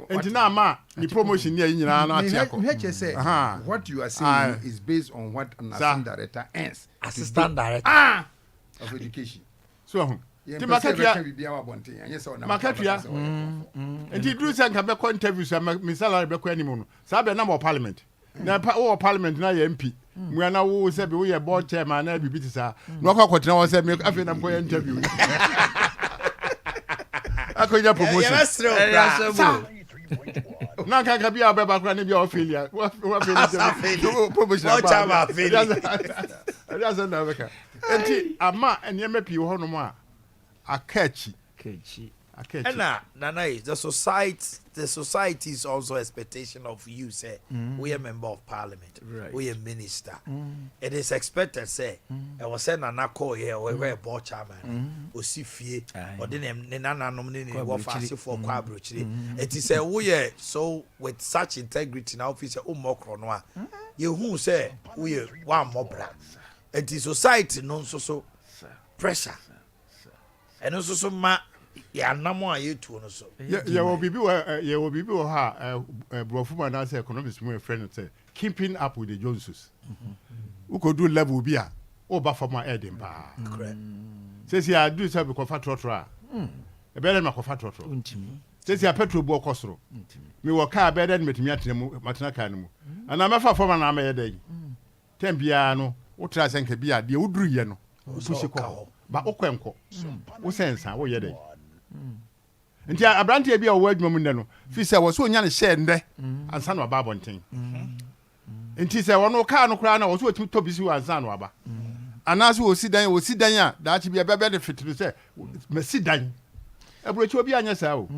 Enti na ma ni promotion ni nyina na atiako. What you are saying is based on what an assistant director earns. Assistant director of education. So ti makatria bibia wa bonten anye se ona makatria enti duru se nka be ko interview so me salary be ko animu no sa be na mo parliament na parliament na ye MP mu na wo se be wo ye board chairman na bibi ti sa no kwakotena wo se me afi na ko interview akonya promotion na kaka bia be ba kra ne bia ofelia wa failure promotion ba failure ya na beka enti ama ene mapi ho no mo a akachi and Nana is the society's also expectation of you say we are member of parliament, right. We are minister. It is expected say I was saying Nana call here we were board chairman or sifie or then Nana nominated what fast for quabrochri. It is a we are so with such integrity now officer umokronwa you who say we are one more brand. It is society non so pressure and also so ma ya namo aye tu no so ya wo bibi wo ha brofuma na say economics mo friend say keeping up with the Joneses who could do level bi a o ba fama edin pa correct say see I do say be kofa trotro e be na kofa trotro ntimi say see petrol bu okosoro me wo car be den metimi atenemu matena car nemu ana mefa fama na ma ye dai tem bia no wo tra senka bia de wuduru ye no pushi ko ba okwenko wo sensa wo ye dai nti abrante bia wo adwuma mu nne no fi se wo so nya ne share nde ansa no aba bonten nti se wono car no kra na wo so otimi tobisi wo ansa no aba anaso wo sidan a daachi bia bebe de fitru se me sidan abrochi obi anya sa o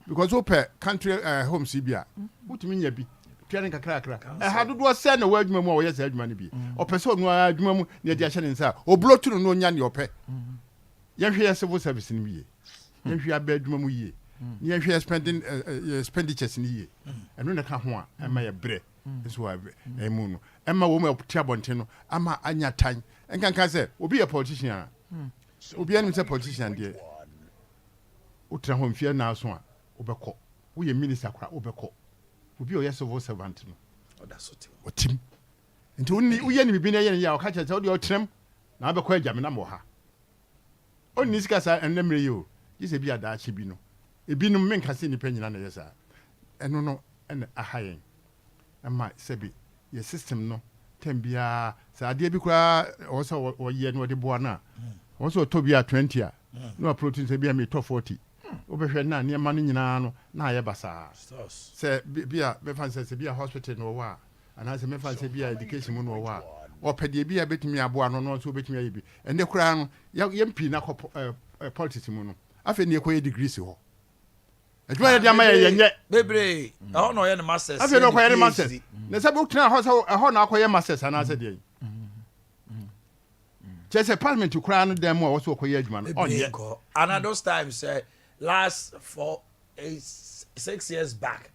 because wo per country home si bia wotimi nya bi tuane kakra ha dodo se na wa adwuma mu a wo yes adwuma ne bi opese onu adwuma mu ne dia hye ne nsa oblotu no nya ne ope yɛhwɛ civil service ni yie yɛhwɛ aba adwuma mu yie yɛhwɛ spending expenditures ni yie ɛno na ka ho a ɛma yɛ brɛ nso wa ɛmu no ɛma wo ma tia bonte no ama anya tan enkanka sɛ obi yɛ politician a obi anim sɛ politician deɛ wotra ho mfie na aso a wobɛkɔ woyɛ minister kora wobɛkɔ obi ɔyɛ civil servant no otim nti woyɛ ne bibi na yɛ ne yɛ ɔka kyerɛ sɛ wode ɔtrem na wabɛkɔ agya me na mɔ ha ɔnni sika saa ɛnnɛmmerɛ yi o gye sɛ bi adaakye bi no ebinom menka sɛ nnipa nyina na yɛ saa ɛno no ɛna aha yɛn ɛma sɛbi yɛ system no tam biara sɛ adeɛ bi koraa ɔwɔ sɛ wɔyɛ no wɔde boa no a ɔwɔ sɛ ɔtɔ bi a 20 a na waprotein sɛ bi a metɔ 40 wobɛhwɛ na nneɛma no nyinaa no na ayɛ basaa sɛ bi a bɛfa sɛ bi a hospital no wɔwɔ a anaasɛ mɛfa sɛ bi a education mu no wɔwɔ a ɔpɛ deɛ bi a bɛtumi aboa no no nso bɛtumi ayɛ bi ɛnɛ koraa no yɛmpii na kɔ politics mu no afei ne yɛkɔyɛ degree si hɔ adwuma yɛ de ama yɛnyɛ bebree ɛhɔ na ɔyɛ ne masters afei na ɔkɔyɛ ne masters na sɛ wotena hɔ sɛ ɛhɔ na akɔyɛ masters anaasɛ deɛ kyɛ sɛ parliament koraa no dan mu a wɔ sɛ ɔkɔyɛ adwuma no ɔnyɛ and those times last 6 years back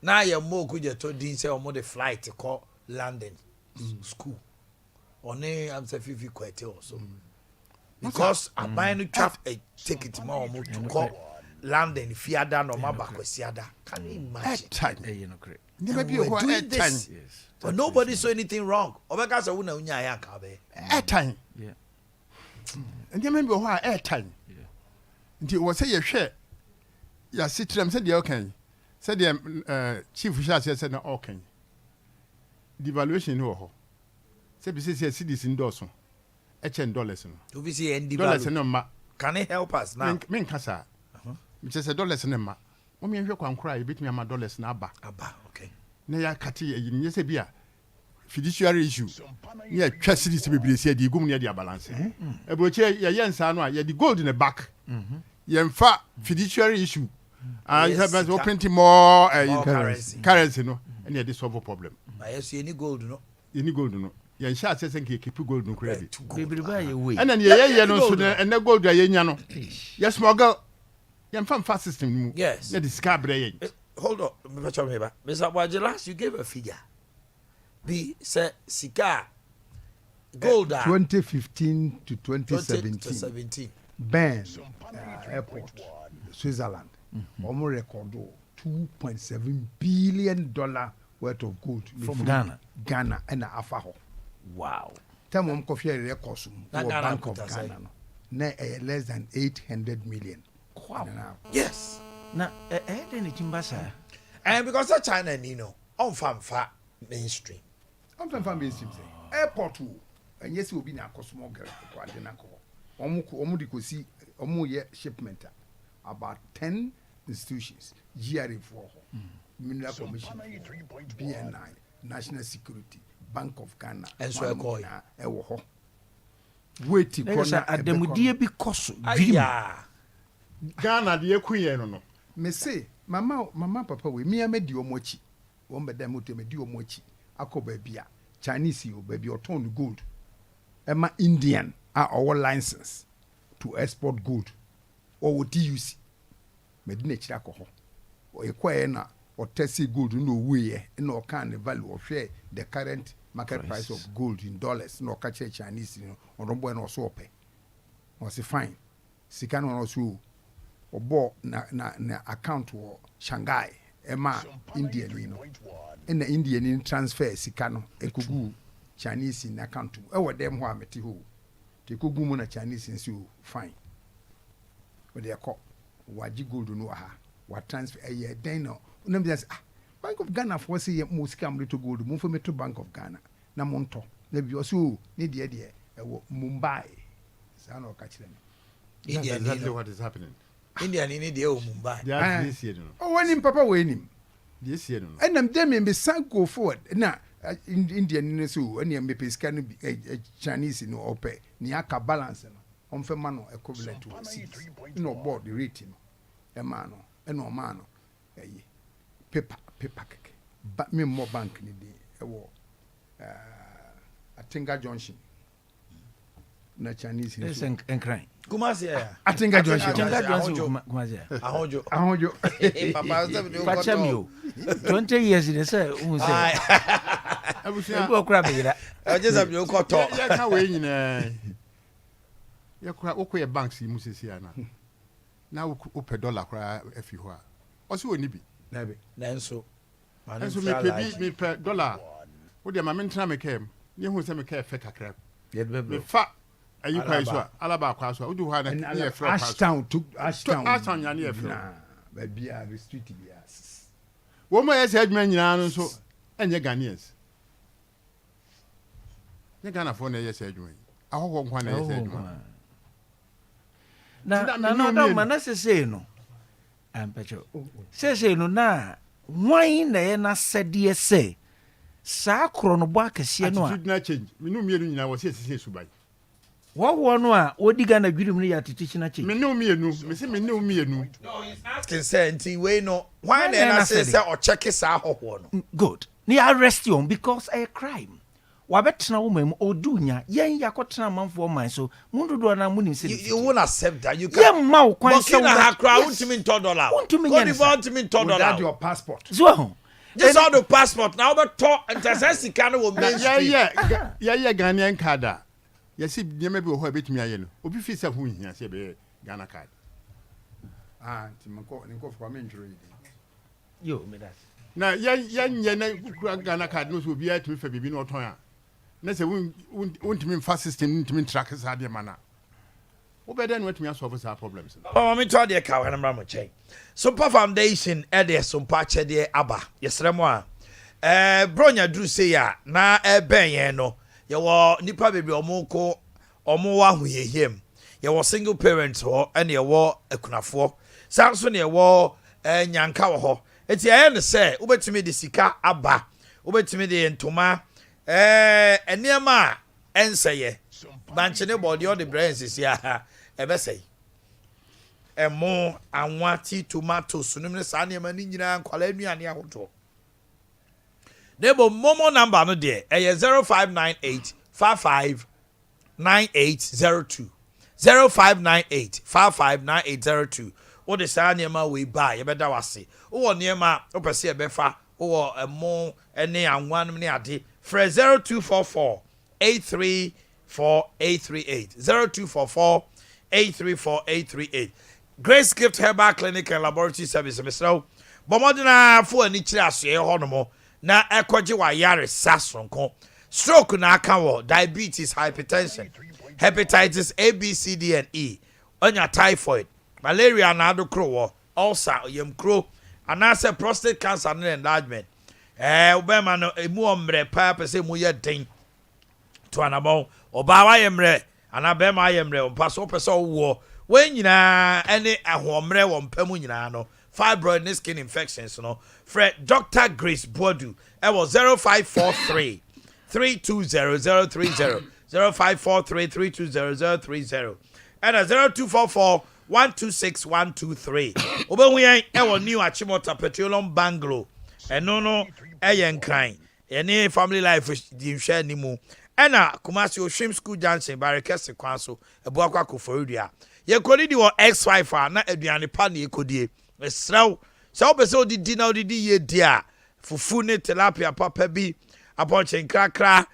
na yɛ mo kugye to din sɛ ɔmo de flight kɔ London school ɔne am sɛ fifi kwete also because aban no twa a ticket ma ɔmo to kɔ London fiada no ma ba kwasiada can you imagine never be a time but nobody saw anything wrong obeka sɛ wo na unya ya ka be time and never be a time nti wɔ sɛ yɛhwɛ yɛasitrɛm sɛ deɛ ɔkan sɛ deɛ chief hyɛ aseɛ sɛ na ɔkan devaluation no wɔ hɔ sɛ bi sɛ cedis ndɔɔso ɛkyɛn dollars no obi sɛ yɛn dollars no ma can it help us now menka saa mekyɛ sɛ dollars no ma wɔn yɛhwɛ kwankora a yɛbɛtumi ama dollars no aba okay na yɛakate nyɛ sɛ bi a fiduciary issue ne yɛtwa cedis bebree sɛ yɛde gum ne yɛde abalance aburokyerɛ yɛyɛ nsaa no a yɛde gold in the back yɛmfa fiduciary issue and we print more currency no and yɛde solve a problem yes you need gold no yɛnhyɛ asɛ sɛ nka yɛkepi gold no kora bi bebreba yɛ wei ɛna ne yɛyɛ no nso no ɛnɛ gold a yɛnya no yɛsmɔgl yɛmfa system no mu yɛde sika brɛ yɛn hold on Mr. Boakye, last you gave a figure be say sika gold 2015 to 2017 Bern airport Switzerland almost recorded $2.7 billion worth of gold from Ghana and Afaho. Wow. Tell me, coffee records Bank of Ghana. No, less than 800 million. Wow. Yes. Now, anything basa. And because of China, on fa mainstream. On fa mainstream. Airport, and yes, will be na Cosmo girl. Omudikosi, omuye shipment. About 10 institutions. GRA for Mineral Commission, BNI, National Security, Bank of Ghana, and so I call you. Waiting for Ademudie because Ghana, the Queen. No, me say, Mama, Papa, we me made you mochi. One by them to me do mochi. Ako baby, Chinese you baby or tone gold. Emma Indian are our license to export gold. Or what do you see? Medina alcohol. Or a quaina. Or testing gold no way, no kind of value or share the current market price of gold in dollars, no catch Chinese, or no bueno soap. Or say fine. Sikan or so or bought na account or Shanghai, Emma, Indian, and the Indian in transfer Sikano, Ekugu, Chinese in account to our them who are metihu. The Kugumuna Chinese in so fine. But they are called Waji gold no ha, what transfer a year, then Bank of Ghana for say most scam to gold, move me to Bank of Ghana. Na monto. Maybe also need the idea. Mumbai. Sano catch them. That's exactly what is happening. India need the Mumbai. This year. Oh, when him Papa win him. This year. And them them be sank go forward. Now Indian in so any me pay scan Chinese no ope. Niaka balance no. On mano equivalent to a no board the rating. A mano. No mano. Paper me more bank ni di ewo Atinga Junction na Chinese listen enkran Kumasi ya Atinga Junction Kumasi ahojo papa se bi kwacha mi o 20 years ni say hu say Abusia ko kura be ira e je se bi o ko to ya ka we nyina ya kura okoye banks yi musisi ana na wo pe dollar kura afi ho a o se oni bi na bi na nso me pe dollar wo de ma mentena me kem ni hu se me ka fe kakra ye be me fa ayi kwa so alaba kwa so wo du ha na ye fra Ashtown to Ashtown ya na ye fra ba bia restrict bia wo mo yes adwuma nyina no so enye Ghanaians ne Ghana fo na yes adwuma ahokwo nkwa na yes adwuma na mana se no ampecho se no na why na ye na sede se saa kro no Boakye no a attitude na change menu mienu nyina wo se subai wo no a odi Ghana dwirim no ya attitude na change menu mienu me se menu mienu no he's asking say nti we no why na say o check saa hoho no good ni arrest you because a crime wabetena wo mam odunya yen yakotena manfo man so mundodo na munim se you won't accept that you can yen ma wo kwan se wo na crowd ultimate $10 ultimate $10 without your passport so this all the passport now but talk interest can wo main street yeah Ghanaian card ya si nyema bi wo ho betumi aye no obi fi se ho hia se be Ghana card nti nko for me njuro yi yo me that na ya na kura Ghana card no so obi a tumi fa bibi no oton a na se wontimi mfa system ntimi track sa de mana wo be den watumi solve sa problems me to de ka wana mra mo chen Sompa Foundation de Sompa chede aba yesrem a bronya duru se ya na ben yen no ye wo nipa bebi omo wa hoyehiem ye wo single parents ho ene ye wo akunafo sanso ne ye wo nyanka wo ho enti aye ne se wobetumi de sika aba wobetumi de ntoma eniema enseye banchene body all the brains is ya ebesey emo anwati tomatoes num ne sa niema ni nyina nkwala anuane ahoto nebo momo number no de 0598 559802 0598559802 o de sa niema we buy ye beda wase wo niema o pese e befa wo emo ene anwanum ne ade fra 0244 834 838 0244 834 Grace Gift Herbal Clinic and Laboratory Service Mr. Bomodina fo ani kire asoe ho no mo na ekwaje wa yare sasonko stroke na aka wo diabetes hypertension hepatitis A B C D and E onya typhoid malaria na adokro wo ulcer yemkro anase prostate cancer and enlargement obema no emu omre pa pese mu ye den to anabo oba wa yemre anabema yemre ompaso pese wo when nyina ene ahomre wo mpamu nyina no fibroid and skin infections no Fred Dr. Grace Bodu was 0543 320030 0543 320030 and 0244 126 123 obehu yen new Achimota Petroleum Banglo no eyen kan ene family life di hwe ni mu ena Kumasi Oshim School Junction Barekese kwanso ebuakwa koforudua ye kodi di wo X5 na aduane pa na ye kodie esraw so obese odidi na odidi ye dia fufu ne tilapia papa bi apoche nkrakra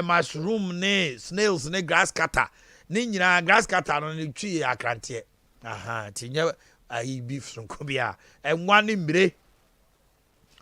mushroom ne snails ne grass cutter ne nyina grass cutter no ne twi akrante tinye ayi beef sunko bia enwa ne mire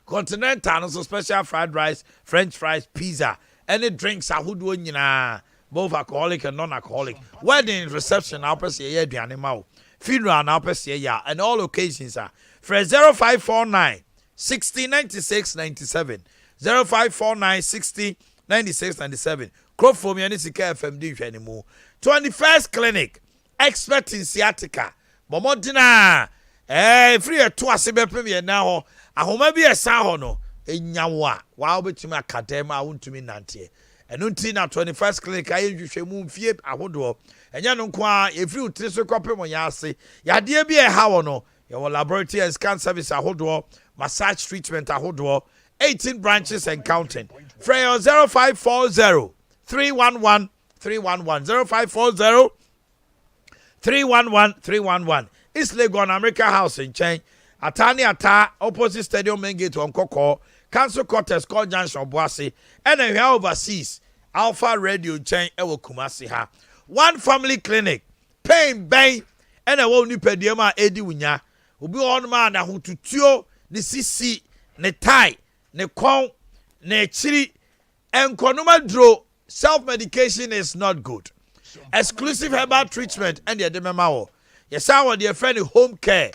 continental no so special fried rice french fries pizza any drinks ahodo nyina both alcoholic and non-alcoholic wedding reception I'll press ye aduane ma wo funeral I'll press ye ya and all occasions are for 0549 60 96 97 0549 60 96 97 crop for me and sika FMD hwanimu 21st clinic expert in sciatica bomodina free to asebe premier na ho ahoma bi esa ho no enyawo wa obetumi akadema wontumi nante eno nti na 21st clinic ayehwehwemu mfie ahodo enya no nko a efri utire so kopem onyase yade bi e ha wo no your laboratory and scan service ahodo massage treatment ahodo 18 branches and counting. Freyo 0540 311 311 0540 311 311. East Legon America House in Chain. Atani Ata opposite Stadium Main Gate on Koko. Council Quarters called Junction Boakye. And then here overseas Alpha Radio Chain Ewo Kumasi ha. One family clinic. Pain bang. And a won't pediama Edi Winya. Ubi on man who to tio the CC ne tie ne kon ne chiri and konuma draw. Self-medication is not good. Exclusive herbal treatment and the dememao. Yes, our dear friend home care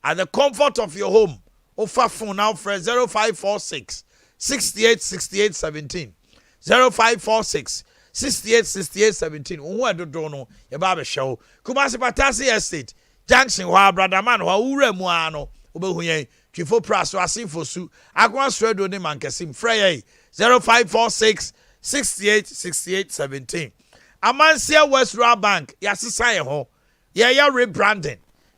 at the comfort of your home. Offer phone now for 0546 68 68 17. 0546 68 68 17. Who do know your barber show? Kumasi Patasi Estate. Junction wa brother man wa ure muano. Obehuye. Kifo praso asin su. Agwan sredo ne mankesim. Frey 0546 68 68 17. Amansia West Rural Bank. Yasisa ye ho. Yeah, rebranding.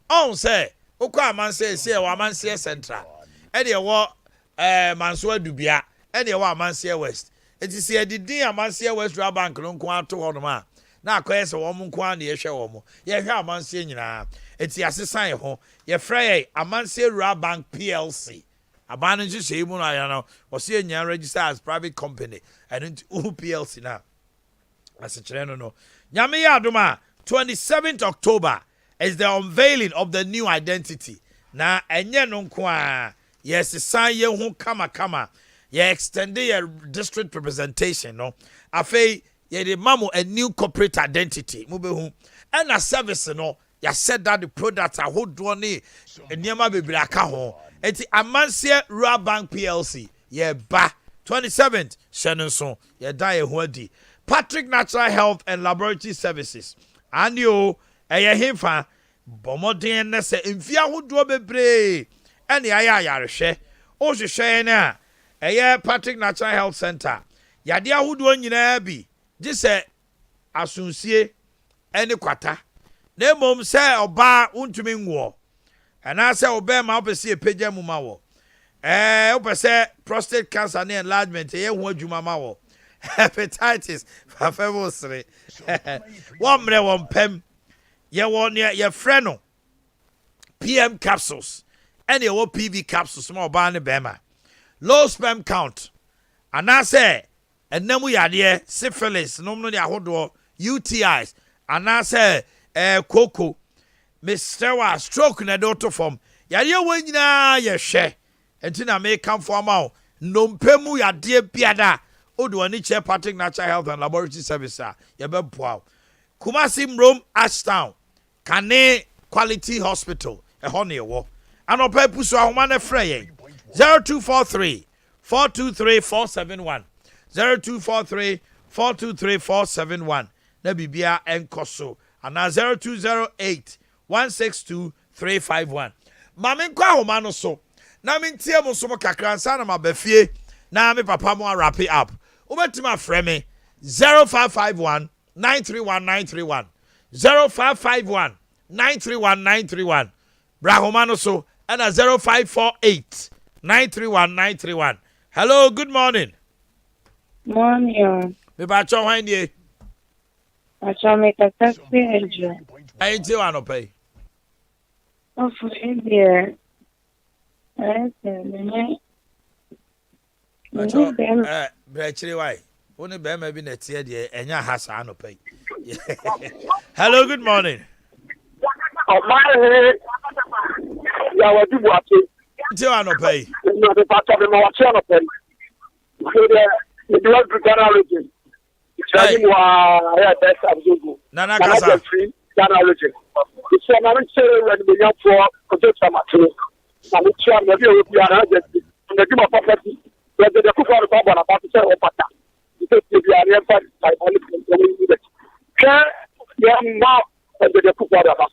On say. Oko Amansia say Amansia Central. Ede wo Mansoa Dubia. Ede wo Amansia West. It is here the Amansia West Rural Bank no nko ato ho ma. Na akoye se wo nko an ye hwe wo mo. Ye hwe Amansia nyina. Eti asesa ye ho. Ye frey Amansia Rural Bank PLC. Abanu nji se mu na ya no. Wo se nya register as private company. And PLC now. As a channel no. Nyame ya adoma 27th October is the unveiling of the new identity. Na enye no nko a yes san ye hu kama. Ye extend your district representation no. Afei ye de mamu a new corporate identity. Mubehu. And a service no. Ya said that the products are hodo ni enema bebre aka ho. Enti Amansia Rural Bank PLC. Ye ba 27th Shenonson. Ye da ye ho adi. Patrick Natural Health and Laboratory Services. And you, eye himfa, bomoden na se mfia hodo bebre. Ene aya yarehwe. O hwehwe na eye Patrick Natural Health Center. Yade ahodo nyina bi. Ji se asunsie ene kwata. Na mom se oba untumi nwo. Ana se oba ma opese epagya mu ma wo. Opese prostate cancer and enlargement ye ho adwuma ma wo. Hepatitis fafemosre. Womre wompem. Ye won ye frɛ no PM capsules. And ye wo PV capsules ma oba ne bema. Low sperm count. Ana se enemu yade syphilis no no de ahodo UTIs. Ana se koko Mr. Stroke na daughter from yade wo nyina ye hwe enti na me come for ma no mpemu yade biada odo ani che Patrick Natural Health and Laboratory Service ye be boa Kumasi Mrom Ashtown Kane Quality Hospital ho ne wo anopa puso ahoma na frɛ 0243 423 471 0243 423 471 na bibia enkoso ana 0208 162 351 Mame kwa ahoma no so na me ntie mo so mo kakra nsa na mabafie na me papa mo wrap it up obetima frɛ me 0551 931 931 0551 931 931 Brahoma no so and 0548 931 931 Hello, good morning. Morning. Me ba cho hwan die. Acha me kasa ejo. Ai ti wa no pay. Oh, for India. Me. Acho brechiri why? Oni be ma bi na tie de enya hasa no pay. Hello, good morning. Omanhene Yaw wadi Boakye. Ti wa no pay. No be part of the Boakye no pay. So the blood Ghana region. It's wa best absogo. Nana kasa. Ghana region. It's a man say when we young for project amateur. Na we try na be we are just na give up property. But the kufa ro ba na ba say o pata. It's be are empire by only control. Can ya now the kufa ro ba.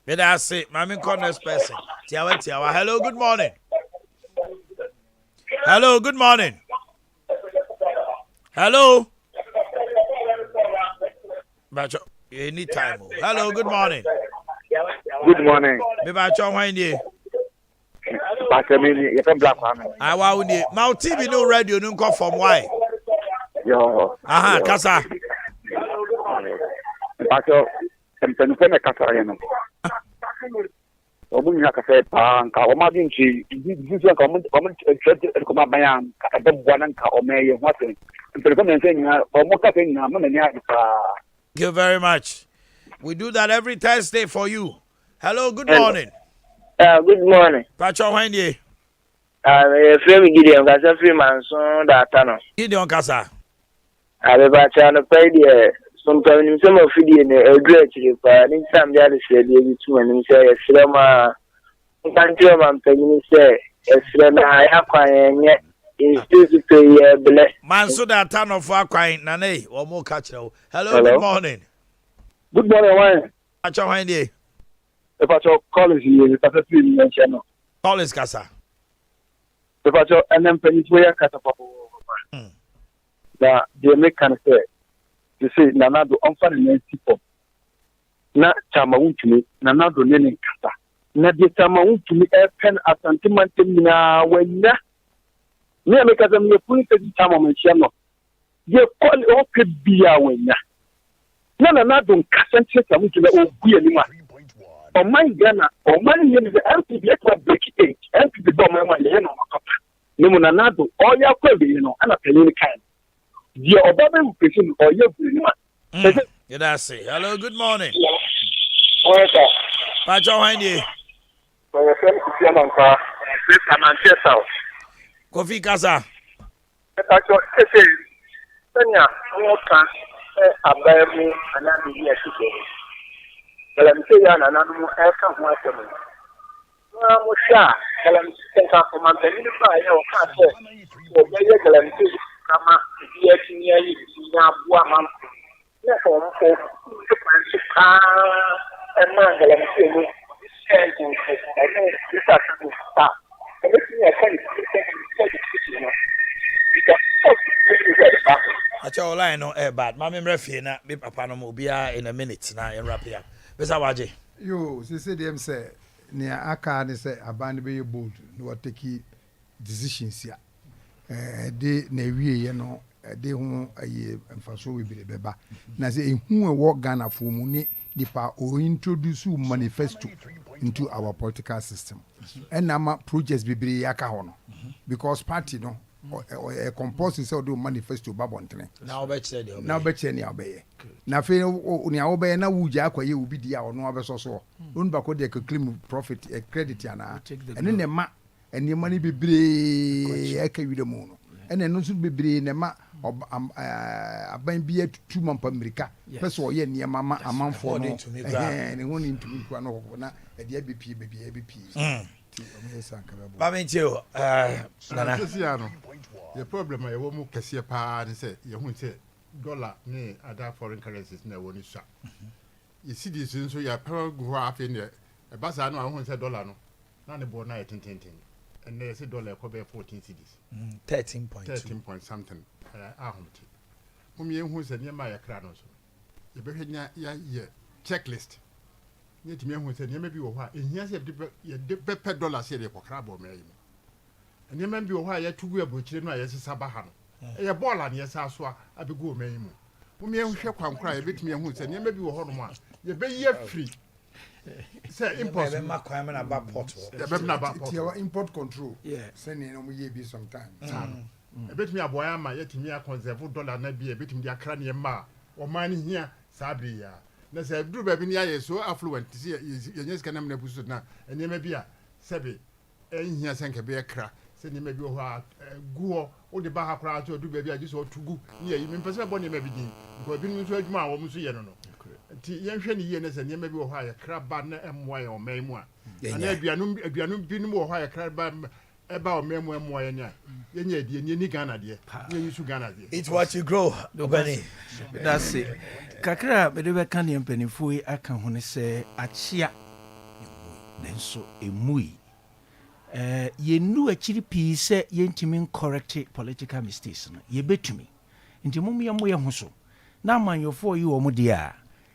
That's it. Mami corner person. Tiawa. Hello, good morning. Hello, good morning. Hello. Anytime. Hello, good morning. Good morning. Me ba cho hwan die. Bakemini, you can black one. I want you. My TV no radio no come from why? Yo. Aha, kasa. Bacho, tempene kasa yeno. Omu nya kasa pa nka o ma din chi disi nka o trade ko ma bayan ka da bwana nka o me ye hwate. Tempene nse nya o mo kasa nya ma me nya pa. Thank you very much. We do that every Thursday for you. Hello, good morning. Good morning. Pacho Wendy. Free Gideon, Kasa free man, so that no. Gideon Kasa. Bacha no pay the Sompa in some of the great if in some other said the two and say a slama. Country man paying say a slama I have quite yet is to pay bless. Man, so that ton of Aquine, Nane, or more catch. Hello, good morning. Good morning, one. Pacho Wendy. The Pacho college here, Kasa free channel. College Kasa. The Pacho and then Pennsylvania Kasa Papa. That they make kind of say, they say, Nana do unfun people. Na chama untumi, Nana do nene kasa. Na de chama untumi a pen at Santimantina when na. Near make as a mere police chama mention. You call it okay be a winner. Nana don't cast and to the be anyone. Or my Ghana, or money in the MPB, break it, MPB bomb, no Nanado, all your query, and a penny kind. The Obama person or your you say, hello, good morning. Yes, sir. Pacho Wendy. For your friend, Siamanka, this Manchester. Kofi Kasa. Pacho, Senya, Moka, Abamu, and I'm here to but I'm saying, and I'm not watching. Musha, I'm saying, I'm not going to buy your car. So, I'm Kama, yes, Yabuaman. Therefore, and Mangal and saying, I think this has to stop. And this is a kind I tell you, no air bad. Mammy Refina, be Papanomobia in a minute now in Rapia. Mr. Waji. Yo, say them say, near Aka, they say, abandon your boat, no take decisions here. De na wie ye no de ho aye mfaso we be beba na say ehu e work Ghana for mu ni dipa o introduce manifesto into our political system and nama projects bebre yaka ho no because party no a compulsory say do manifesto babontre now be che de now be che ni obeye na fe ni obeye na wuja akwaye obi dia ono abeso so onu ba ko de claim profit credit ana ene ne ma eni mani bebre aka wi de mu no ene no so bebre ne ma aban bi atutu mampa amerika peso ye ne mama amanfo no ne woni ntumi kwa no na e de abepi ba mentio nana no the problem e wo mu kese pa ne se ye hu se dollar ne other foreign currencies na woni sha ye see this so ya pa go afi ne e ba sa no a hu se dollar no na ne bo na ye tententen and they say dollar ko be 14 cedis 13 point something ahomti ye hu se ne ma ya kra no so ye be hwenya ya checklist ye timi hu se ne ma bi wo ha ehia se ye de pe dollar se de ko kra bo me yi ne ma bi wo ha ya tugu abrochire no ya sesa ba ha no ye ball an ye sa so a be go me yi mu ye hwe kwankra ye betimi hu se ne ma bi wo ho no ma ye be ye free say import import control sending no ye be sometime e betimi aboya ma ye timi a conserve dollar na bi e betimi dia kra ne ma o mani hia sabri ya na say duru ba bi ne ya so affluent see ye nyes kanam na busu na ene ma bi a sebe hia senke be kra se ne ma bi ho a guo o de ba ha kra so duru ba bi a jiso tugu ne yi me pese bo ne ma bi din ko bi nu so adwuma a wo mu so ye no ti yenhwe ne ye ne se ne ma bi wo ha ya kraba na emwa ya omaimu a na aduanu bi nu wo ha ya kraba eba omaimu emwa ya nya yenya adie ni Ghana de ye yusu Ghana de it's what you grow obani that's it kakra be de be kan ye mpanifo yi aka ho ne se achia nenso emui yenu achiri pi se yentimi correct political mistakes no ye betumi nti mum ye moye ho so na amanyofo yi wo mo de a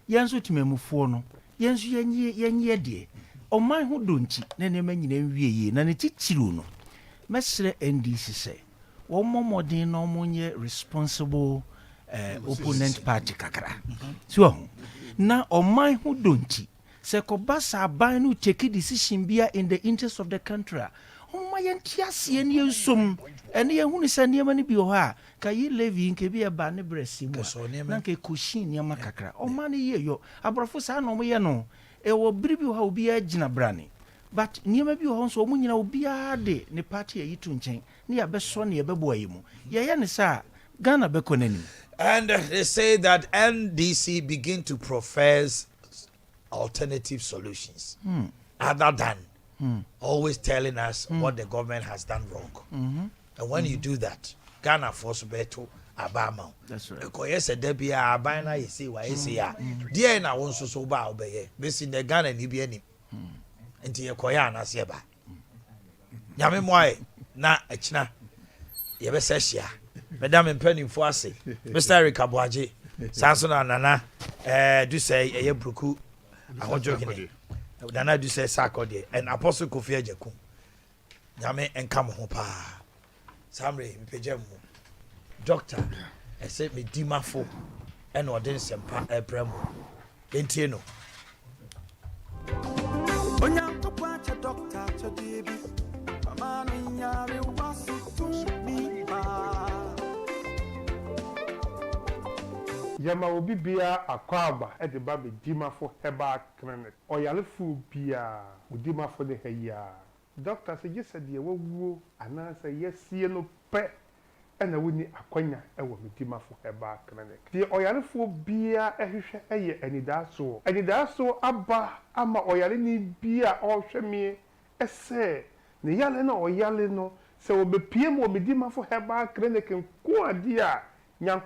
yenso timamufo no yenso yenye de ɔman ho donti na nneɛma nyina nwie yie na ne titiriw no mɛsrɛ ndc sɛ wɔmmɔ mmɔden na ɔmonyɛ responsible opponent party kakra so na ɔman ho donti sɛ kɔba sa aban no take decision bia in the interest of the country ɔma yɛnte aseɛ ne yɛnsom ɛne yɛhunu sɛ nneɛma no bi wɔ hɔ a ka yi levi nke bi ɛba ne brɛsi mu na nka ɛkɔhyi nneɛma kakra ɔma no yie yɔ aborɔfo saa na ɔmoyɛ no ɛwɔ bere bi wɔ ha obiara gyina brane but nneɛma bi wɔ hɔ nso ɔmo nyina obiara de ne party ayi to nkyɛn ne yɛbɛsɔ ne yɛbɛboa yɛ mu yɛyɛ ne saa Ghana bɛkɔ n'anim. And they say that NDC begin to profess alternative solutions other than always telling us what the government has done wrong. And when you do that, Ghana force beto abama. That's right. Because yes, there be a abana you see why you see ya. Dear na won so ba obeye. Besi the Ghana ni bi ani. Enti ye koya na se ba. Nyame moae na echina ye be se hia. Madam mpanimfo ase. Mr. Eric Boakye. Sanso na nana do say eye bruku ahojogene. Nana do say sakode and Apostle Kofi Ajaku. Nyame enka mo ho pa. Samre mpejam doctor I said me dimafo and odin sempa ebrem entie no onyanko kwacha doctor chodebi mama no nyare wasu mi ba yama obi bia akwaba e de ba be dimafo heba clinic oyalefu bia udimafo de heya doctor say just said ye wawu anansa yesie no pe ena woni akwanya e wo medimafo heba clinic die oyarefo bia ehwehwe eye anidaso aba ama oyare ni bia ohweme ese ne yale na oyale no se obepie mo medimafo heba clinic nko ade a nyanko